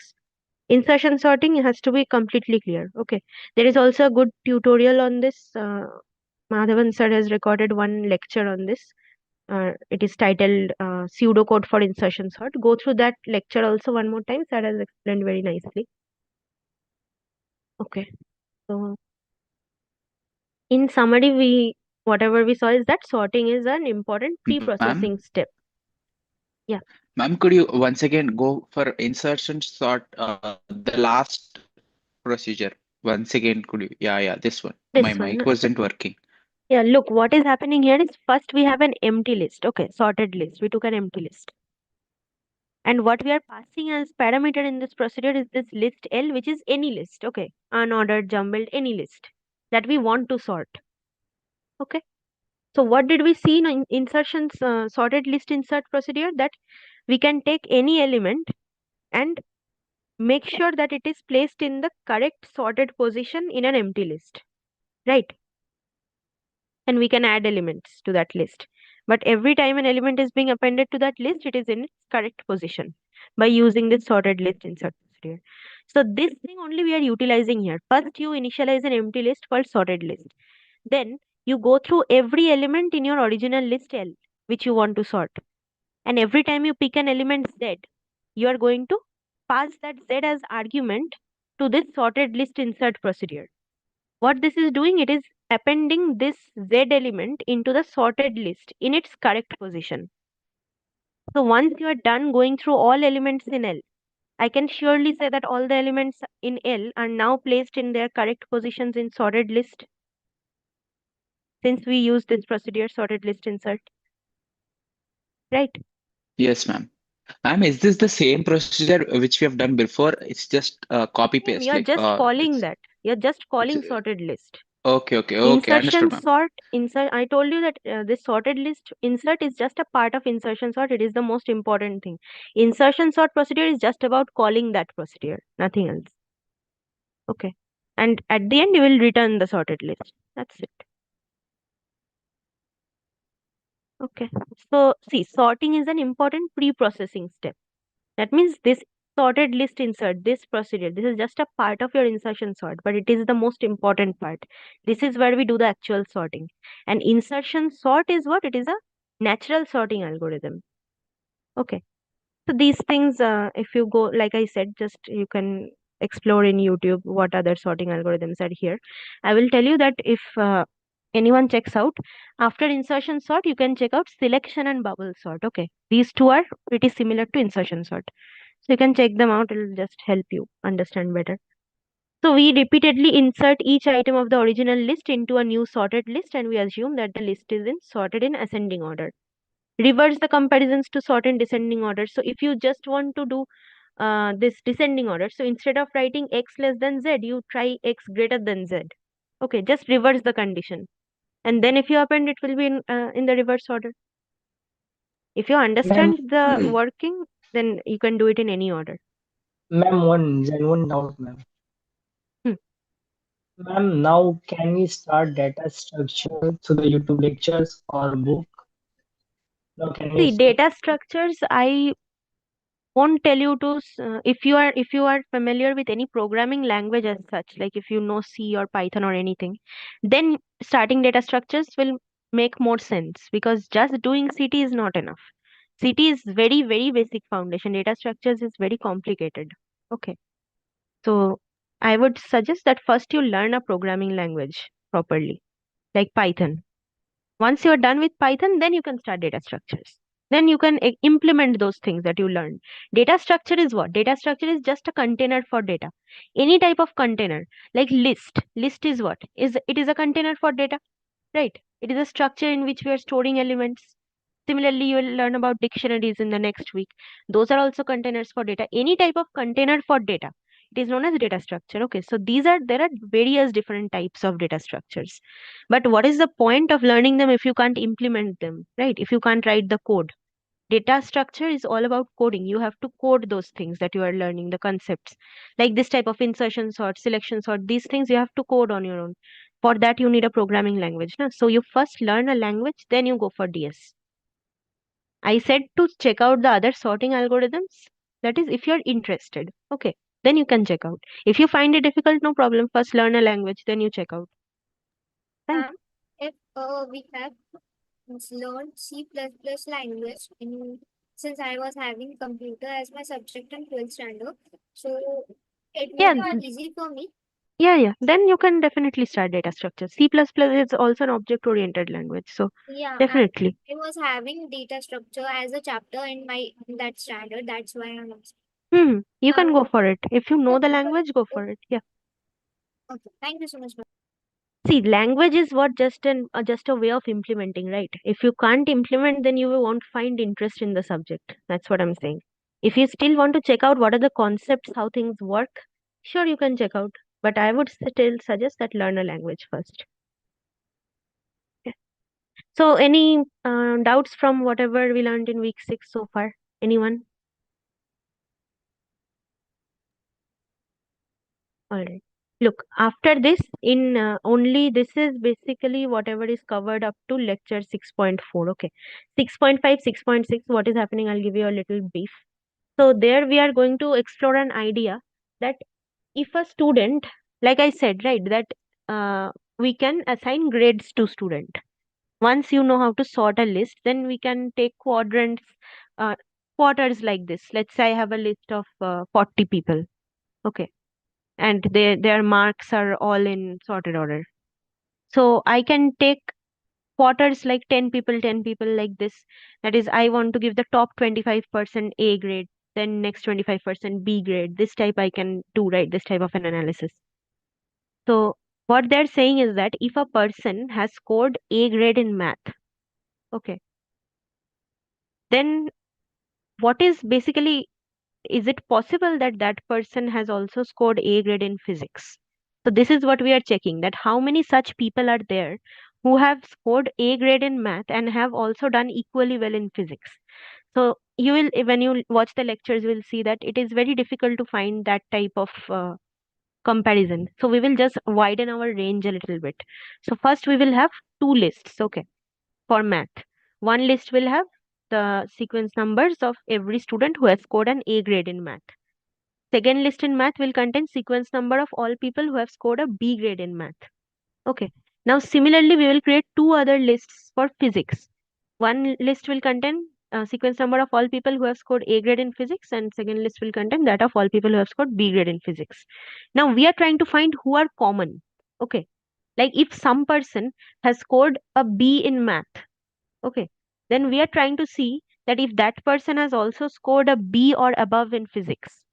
A: Insertion sorting has to be completely clear. Okay. There is also a good tutorial on this. Madhavan sir has recorded one lecture on this. It is titled Pseudocode for Insertion Sort. Go through that lecture also one more time. Sir has explained very nicely. Okay. So in summary, whatever we saw is that sorting is an important pre-processing
B: Ma'am,
A: step. Yeah.
B: ma'am, could you once again go for insertion sort the last procedure? Once again, could you? Yeah, this one. My
A: This one.
B: mic wasn't working.
A: Yeah, look, what is happening here is first we have an empty list. Okay, sorted list. We took an empty list. And what we are passing as parameter in this procedure is this list L, which is any list. Okay, unordered, jumbled, any list that we want to sort. Okay. So what did we see in insertions sorted list insert procedure? That we can take any element and make sure that it is placed in the correct sorted position in an empty list. Right. And we can add elements to that list. But every time an element is being appended to that list, it is in its correct position by using this sorted list insert procedure. So this thing only we are utilizing here. First, you initialize an empty list called sorted list. Then you go through every element in your original list L, which you want to sort. And every time you pick an element Z, you are going to pass that Z as argument to this sorted list insert procedure. What this is doing, it is appending this Z element into the sorted list in its correct position. So once you are done going through all elements in L, I can surely say that all the elements in L are now placed in their correct positions in sorted list, since we use this procedure sorted list insert. Right?
B: Yes, ma'am. Ma'am, is this the same procedure which we have done before? It's just copy
A: No,
B: paste,
A: you're
B: like
A: just calling
B: it's
A: that. You're just calling
B: it's
A: sorted list.
B: okay,
A: Insertion
B: understood, ma'am.
A: sort, insert. I told you that this sorted list insert is just a part of insertion sort. It is the most important thing. Insertion sort procedure is just about calling that procedure, nothing else. Okay. And at the end, you will return the sorted list. That's it. Okay. So see, sorting is an important pre-processing step. That means this sorted list insert, this procedure, this is just a part of your insertion sort, but it is the most important part. This is where we do the actual sorting. And insertion sort is what? It is a natural sorting algorithm. Okay. So these things, if you go, like I said, just you can explore in YouTube what other sorting algorithms are here. I will tell you that if anyone checks out, after insertion sort, you can check out selection and bubble sort. Okay. These two are pretty similar to insertion sort. So you can check them out. It will just help you understand better. So we repeatedly insert each item of the original list into a new sorted list, and we assume that the list is sorted in ascending order. Reverse the comparisons to sort in descending order. So if you just want to do this descending order. So instead of writing x less than z, you try x greater than z. Okay, just reverse the condition. And then if you append, it will be in the reverse order. If you understand the working, then you can do it in any order.
J: Ma'am, one doubt, ma'am.
A: Hmm.
J: Ma'am, now can we start data structure through the YouTube lectures or book? Now can we
A: See,
J: start?
A: data structures, I won't tell you to if you are familiar with any programming language as such, like if you know C or Python or anything, then starting data structures will make more sense, because just doing CT is not enough. CT is very basic foundation. Data structures is very complicated. Okay, so I would suggest that first you learn a programming language properly, like Python. Once you're done with Python, then you can start data structures. Then you can implement those things that you learned. Data structure is what? Data structure is just a container for data. Any type of container, like list. List is what? It is a container for data, right? It is a structure in which we are storing elements. Similarly, you will learn about dictionaries in the next week. Those are also containers for data. Any type of container for data, it is known as data structure. Okay, so there are various different types of data structures. But what is the point of learning them if you can't implement them, right? If you can't write the code. Data structure is all about coding. You have to code those things that you are learning, the concepts. Like this type of insertion sort, selection sort, these things you have to code on your own. For that, you need a programming language. Na? So you first learn a language, then you go for DS. I said to check out the other sorting algorithms. That is, if you're interested. Okay, then you can check out. If you find it difficult, no problem. First learn a language, then you check out. Fine.
L: If we have learned C++ language since I was having computer as my subject in 12th standard, so it
A: Yeah,
L: will be easy for me.
A: yeah. Then you can definitely start data structure. C++ is also an object-oriented language, so
L: Yeah,
A: definitely.
L: I was having data structure as a chapter in that standard. That's why I'm asking.
A: You can go for it. If you know the
L: Okay,
A: language, go for it. Yeah.
L: okay. Thank you so much.
A: See, language is what just a way of implementing, right? If you can't implement, then you won't find interest in the subject. That's what I'm saying. If you still want to check out what are the concepts, how things work, sure, you can check out. But I would still suggest that learn a language first. Yeah. So, any doubts from whatever we learned in week 6 so far? Anyone? All right. Look, after this, in only this is basically whatever is covered up to lecture 6.4. Okay. 6.5, 6.6, what is happening? I'll give you a little brief. So, there we are going to explore an idea that if a student, like I said, right, that we can assign grades to student. Once you know how to sort a list, then we can take quadrants, uh, quarters like this. Let's say I have a list of 40 people. Okay, and their marks are all in sorted order. So I can take quarters like 10 people like this. That is, I want to give the top 25% A grade, then next 25% B grade. This type I can do, right? This type of an analysis. So what they're saying is that if a person has scored A grade in math, okay, then what is basically, is it possible that that person has also scored A grade in physics? So this is what we are checking, that how many such people are there who have scored A grade in math and have also done equally well in physics. So you will, when you watch the lectures, you will see that it is very difficult to find that type of comparison. So we will just widen our range a little bit. So first we will have two lists, okay, for math. One list will have the sequence numbers of every student who has scored an A grade in math. Second list in math will contain sequence number of all people who have scored a B grade in math. Okay. Now similarly, we will create two other lists for physics. One list will contain sequence number of all people who have scored A grade in physics, and second list will contain that of all people who have scored B grade in physics. Now we are trying to find who are common. Okay. Like if some person has scored a B in math, okay, then we are trying to see that if that person has also scored a B or above in physics,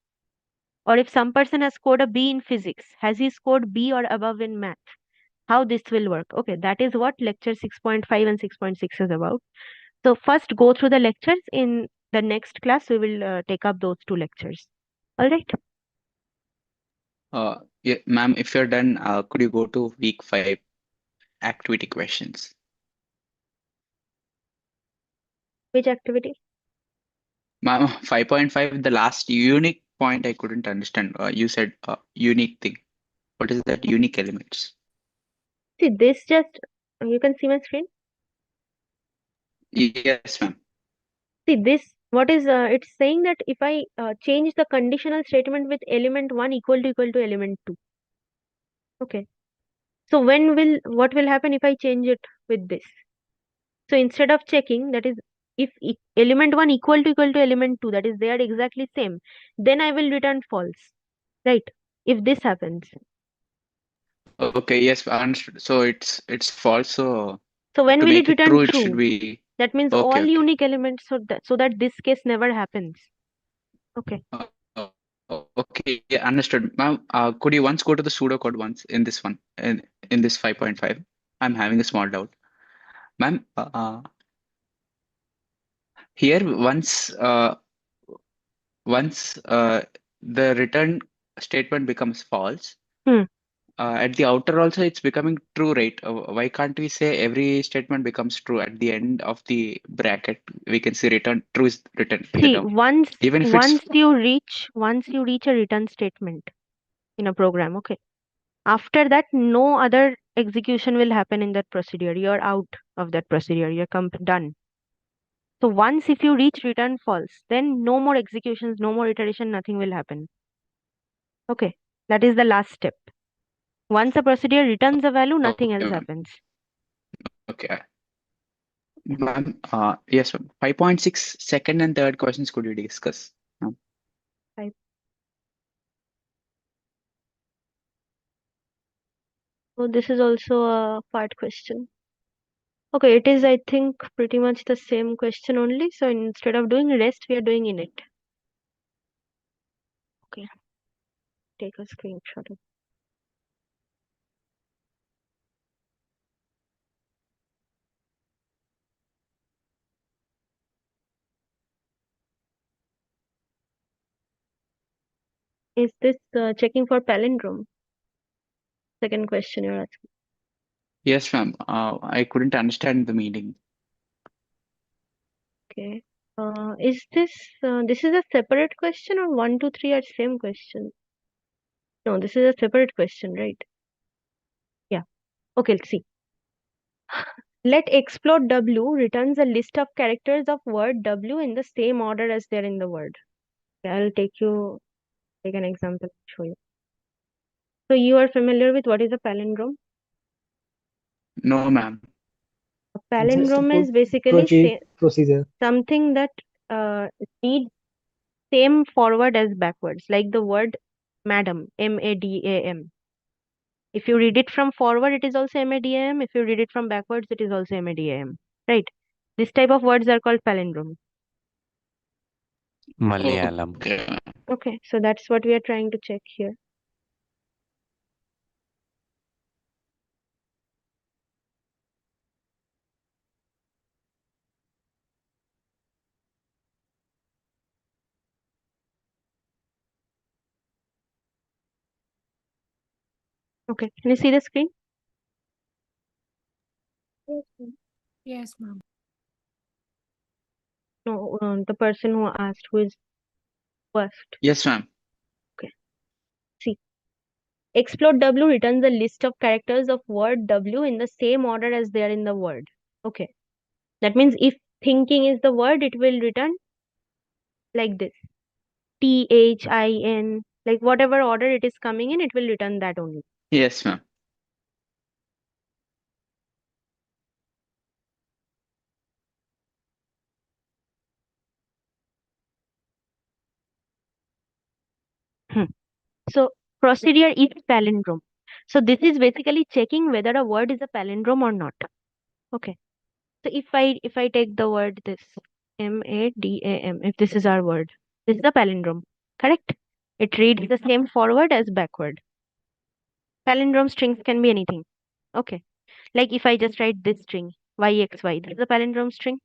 A: or if some person has scored a B in physics, has he scored B or above in math? How this will work? Okay, that is what lecture 6.5 and 6.6 is about. So first go through the lectures. In the next class, we will take up those two lectures. All right.
B: Yeah, ma'am, if you're done, could you go to week 5 activity questions?
A: Which activity?
B: Ma'am, 5.5, the last unique point I couldn't understand. You said unique thing. What is that unique elements?
A: See, this just, you can see my screen.
B: Yes, ma'am.
A: See this, what is, it's saying that if I change the conditional statement with element 1 equal to element 2. Okay. So what will happen if I change it with this? So instead of checking, that is, if element 1 equal to element 2, that is, they are exactly same, then I will return false, right? If this happens.
B: Okay, yes, I understood. So it's false. So
A: So when
B: to
A: will
B: make
A: it
B: it
A: return
B: true, it should
A: true?
B: be
A: That means all
B: okay.
A: unique elements, so that this case never happens. Okay.
B: Uh, okay, yeah, understood. Ma'am, could you once go to the pseudocode once in this one in this 5.5? I'm having a small doubt. Ma'am, here once the return statement becomes false,
A: Hmm.
B: at the outer also it's becoming true, right? Why can't we say every statement becomes true at the end of the bracket? We can say return true is written
A: See,
B: below. Even if it's
A: once you reach a return statement in a program, okay. After that, no other execution will happen in that procedure. You're out of that procedure. You're done. So once if you reach return false, then no more executions, no more iteration, nothing will happen. Okay. That is the last step. Once a procedure returns a value, nothing
B: okay,
A: else
B: ma'am.
A: happens.
B: Okay. Ma'am, yes, ma'am. 5.6 second and third questions could you discuss? Ma'am?
A: Right. So this is also a part question. Okay, it is, I think, pretty much the same question only. So instead of doing rest, we are doing init. Okay. Take a screenshot. Is this checking for palindrome? Second question you're asking.
B: Yes, ma'am. I couldn't understand the meaning.
A: Okay. Is this is a separate question or 1, 2, 3 are same question? No, this is a separate question, right? Yeah. Okay, let's see. Let explode W returns a list of characters of word W in the same order as they're in the word. Okay, I'll take an example to show you. So you are familiar with what is a palindrome?
B: No, ma'am.
A: A
J: Just
A: palindrome is basically
J: procedure.
A: something that reads same forward as backwards, like the word madam, M-A-D-A-M. If you read it from forward, it is also M-A-D-A-M. If you read it from backwards, it is also M-A-D-A-M. Right? This type of words are called palindrome.
C: Malayalam.
B: Okay.
A: Okay, so that's what we are trying to check here. Okay, can you see the screen?
L: Yes, ma'am.
A: No, the person who asked, who is first.
B: Yes, ma'am.
A: Okay. See, explode W returns a list of characters of word W in the same order as they are in the word. Okay. That means if thinking is the word, it will return like this. T-H-I-N, like whatever order it is coming in, it will return that only.
B: Yes, ma'am.
A: So procedure is palindrome. So this is basically checking whether a word is a palindrome or not. Okay. So if I take the word this M-A-D-A-M, if this is our word, this is a palindrome, correct? It reads the same forward as backward. Palindrome strings can be anything. Okay. Like if I just write this string, YXY, this is a palindrome string,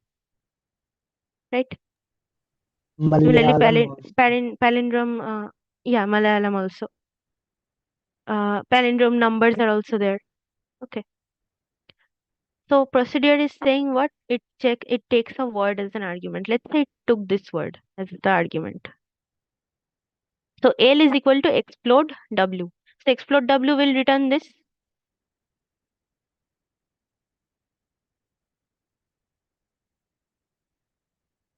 A: right? Similarly,
J: Malayalam also.
A: palindrome Yeah, Malayalam also. Palindrome numbers are also there. Okay. So procedure is saying what? It takes a word as an argument. Let's say it took this word as the argument. So L is equal to explode W. So explode W will return this.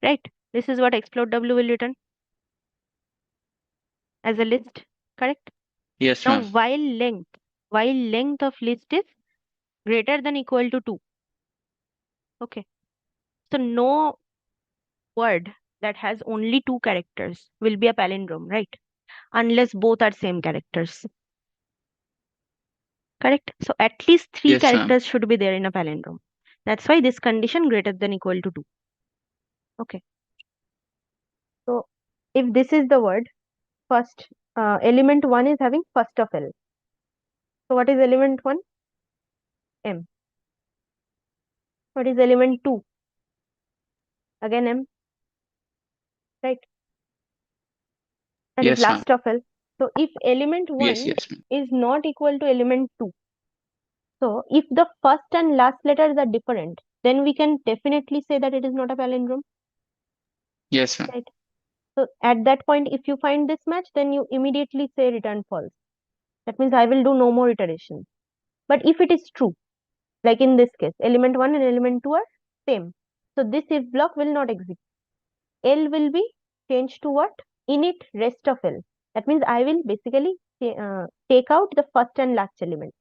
A: Right? This is what explode W will return as a list. Correct?
B: Yes,
A: Now
B: ma'am.
A: while length of list is greater than equal to 2. Okay. So no word that has only 2 characters will be a palindrome, right? Unless both are same characters. Correct? So at least 3
B: Yes, ma'am.
A: characters should be there in a palindrome. That's why this condition greater than equal to 2. Okay. So if this is the word, first element 1 is having first of L. So what is element 1? M. What is element 2? Again M. Right? That is
B: Yes, ma'am.
A: last of L. So if element 1
B: Yes, ma'am.
A: is not equal to element 2, so if the first and last letters are different, then we can definitely say that it is not a palindrome.
B: Yes, ma'am.
A: Right? So at that point, if you find this match, then you immediately say return false. That means I will do no more iterations. But if it is true, like in this case, element 1 and element 2 are same. So this if block will not exist. L will be changed to what? Init rest of L. That means I will basically take out the first and last element.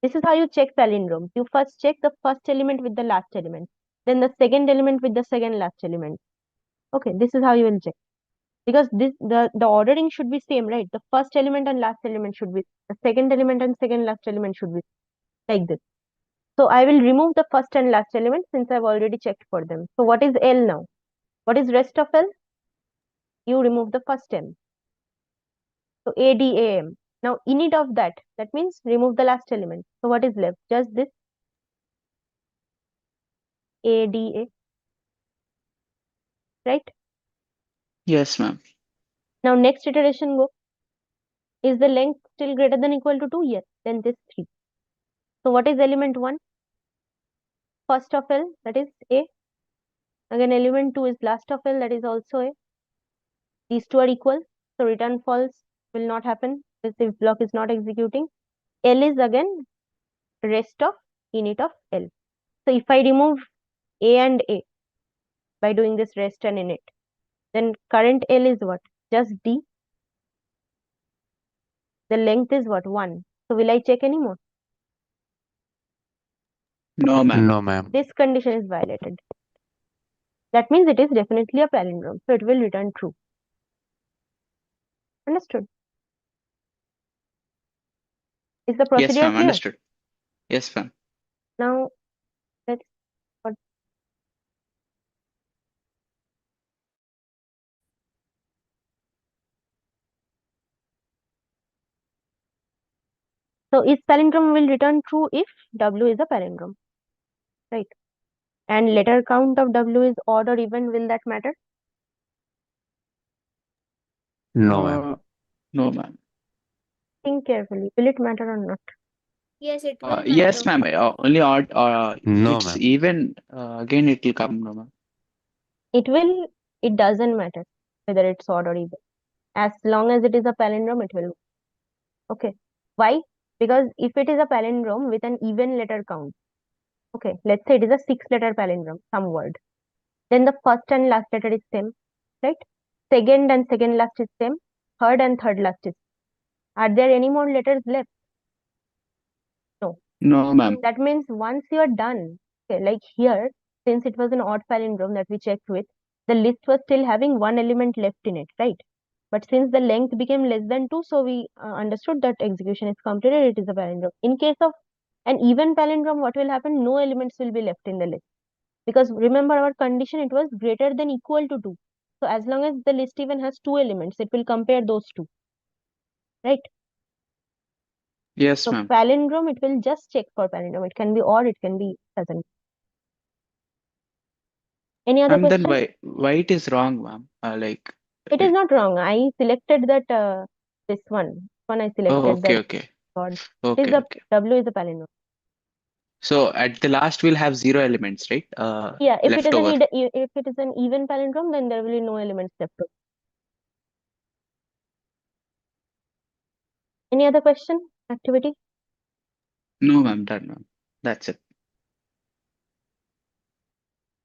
A: This is how you check palindromes. You first check the first element with the last element, then the second element with the second last element. Okay, this is how you will check. Because the ordering should be same, right? The first element and last element should be, the second element and second last element should be like this. So I will remove the first and last element since I've already checked for them. So what is L now? What is rest of L? You remove the first M. So ADAM. Now init of that means remove the last element. So what is left? Just this ADA, right?
B: Yes, ma'am.
A: Now next iteration go. Is the length still greater than equal to 2? Yes. Then this 3. So what is element 1? First of L, that is A. Again, element 2 is last of L, that is also A. These two are equal. So return false will not happen. This if block is not executing. L is again rest of init of L. So if I remove A and A by doing this rest and init, then current L is what? Just D. The length is what? 1. So will I check anymore?
B: No, ma'am.
C: No, ma'am.
A: This condition is violated. That means it is definitely a palindrome. So it will return true. Understood? Is the
B: Yes,
A: procedure
B: ma'am.
A: clear?
B: Understood. Yes, ma'am.
A: Now let's what so is palindrome will return true if W is a palindrome, right? And letter count of W is odd or even, will that matter?
C: No, ma'am.
B: No, ma'am.
A: Think carefully. Will it matter or not?
L: Yes, it will
B: Yes,
L: matter.
B: ma'am. Only odd. If
C: No,
B: it's
C: ma'am.
B: even, again it will come. No, ma'am.
A: It doesn't matter whether it's odd or even. As long as it is a palindrome, it will. Okay. Why? Because if it is a palindrome with an even letter count, okay, let's say it is a 6-letter palindrome, some word, then the first and last letter is same, right? Second and second last is same. Third and third last is. Are there any more letters left? No.
B: No, ma'am.
A: That means once you are done, okay, like here, since it was an odd palindrome that we checked with, the list was still having one element left in it, right? But since the length became less than 2, so we understood that execution is completed, it is a palindrome. In case of an even palindrome, what will happen? No elements will be left in the list. Because remember our condition, it was greater than equal to 2. So as long as the list even has 2 elements, it will compare those two, right?
B: Yes,
A: So
B: ma'am.
A: palindrome, it will just check for palindrome. It can be odd, it can be doesn't. Any other
B: Ma'am, then
A: question?
B: why it is wrong, ma'am? Like
A: It is not wrong. I selected that this one. One I
B: Oh,
A: selected
B: okay,
A: that
B: okay.
A: God. Is
B: Okay,
A: the
B: okay.
A: W is the palindrome.
B: So at the last we'll have 0 elements, right?
A: Yeah, if it
B: Left
A: is
B: over.
A: if it is an even palindrome, then there will be no elements left over. Any other question? Activity?
B: No, ma'am, done, ma'am. That's it.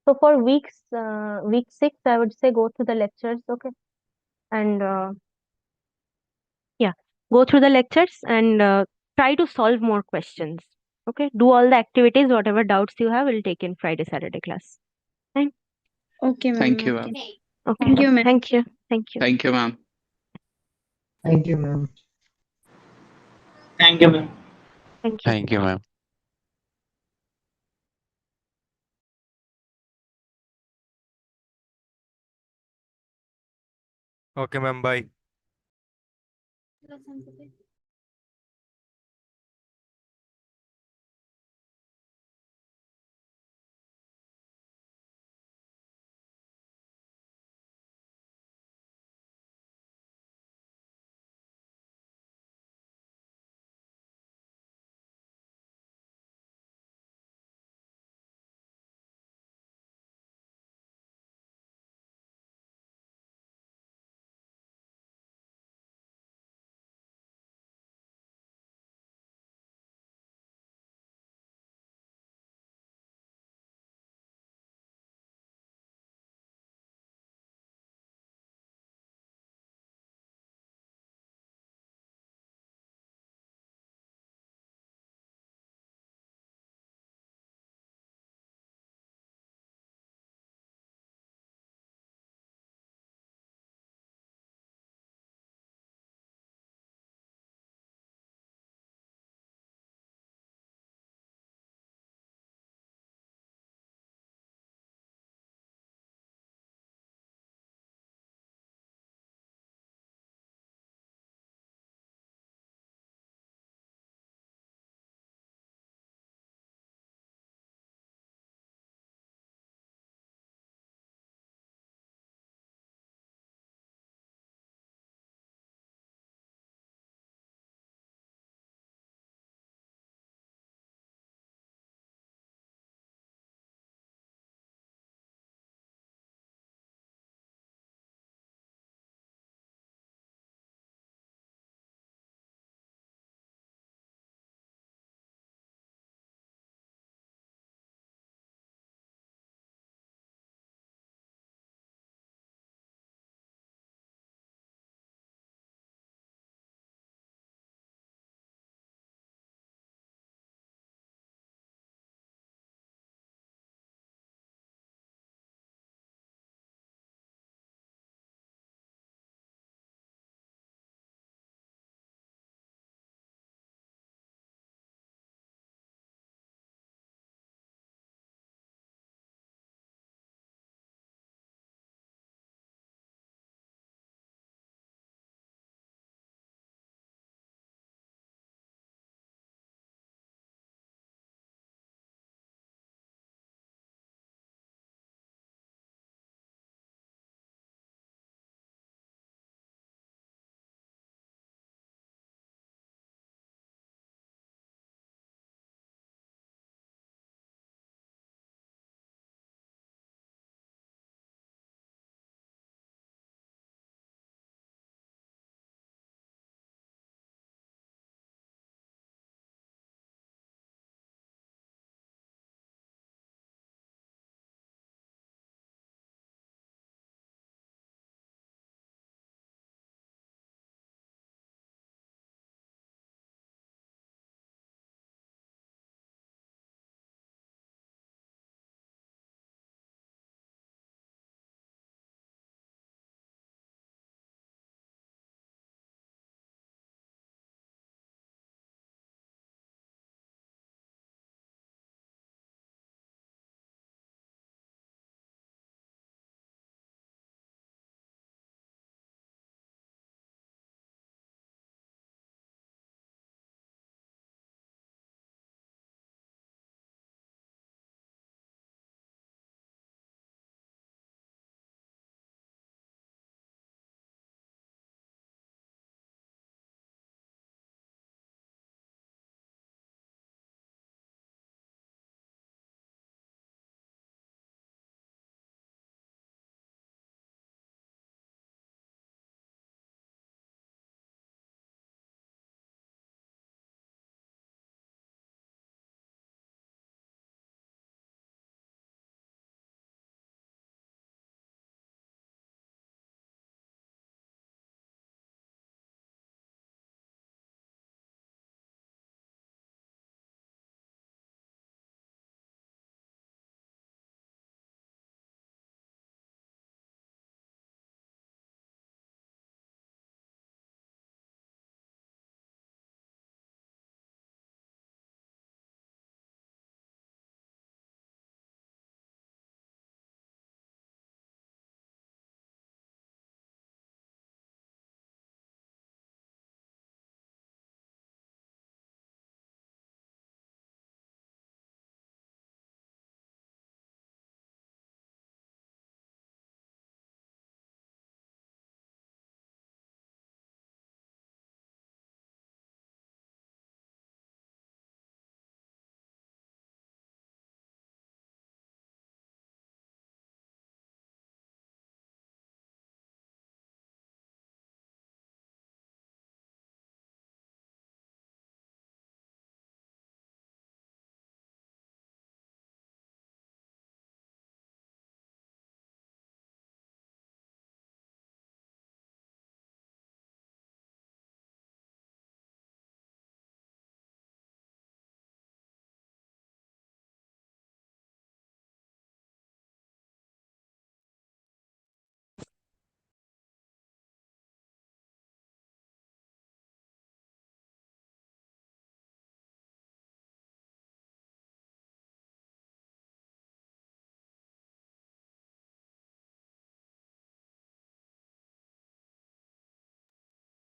A: So for week 6, I would say go through the lectures, okay? And yeah, go through the lectures and try to solve more questions. Okay, do all the activities, whatever doubts you have, will take in Friday, Saturday class. Fine.
I: Okay,
B: Thank
I: ma'am.
B: you,
I: Okay.
B: ma'am.
A: Okay.
I: Thank you, ma'am.
A: Thank you. Thank you.
B: Thank you, ma'am.
J: Thank you, ma'am.
K: Thank you, ma'am.
A: Thank you.
C: Thank you, ma'am.
E: Okay, ma'am. Bye.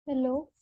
F: Hello.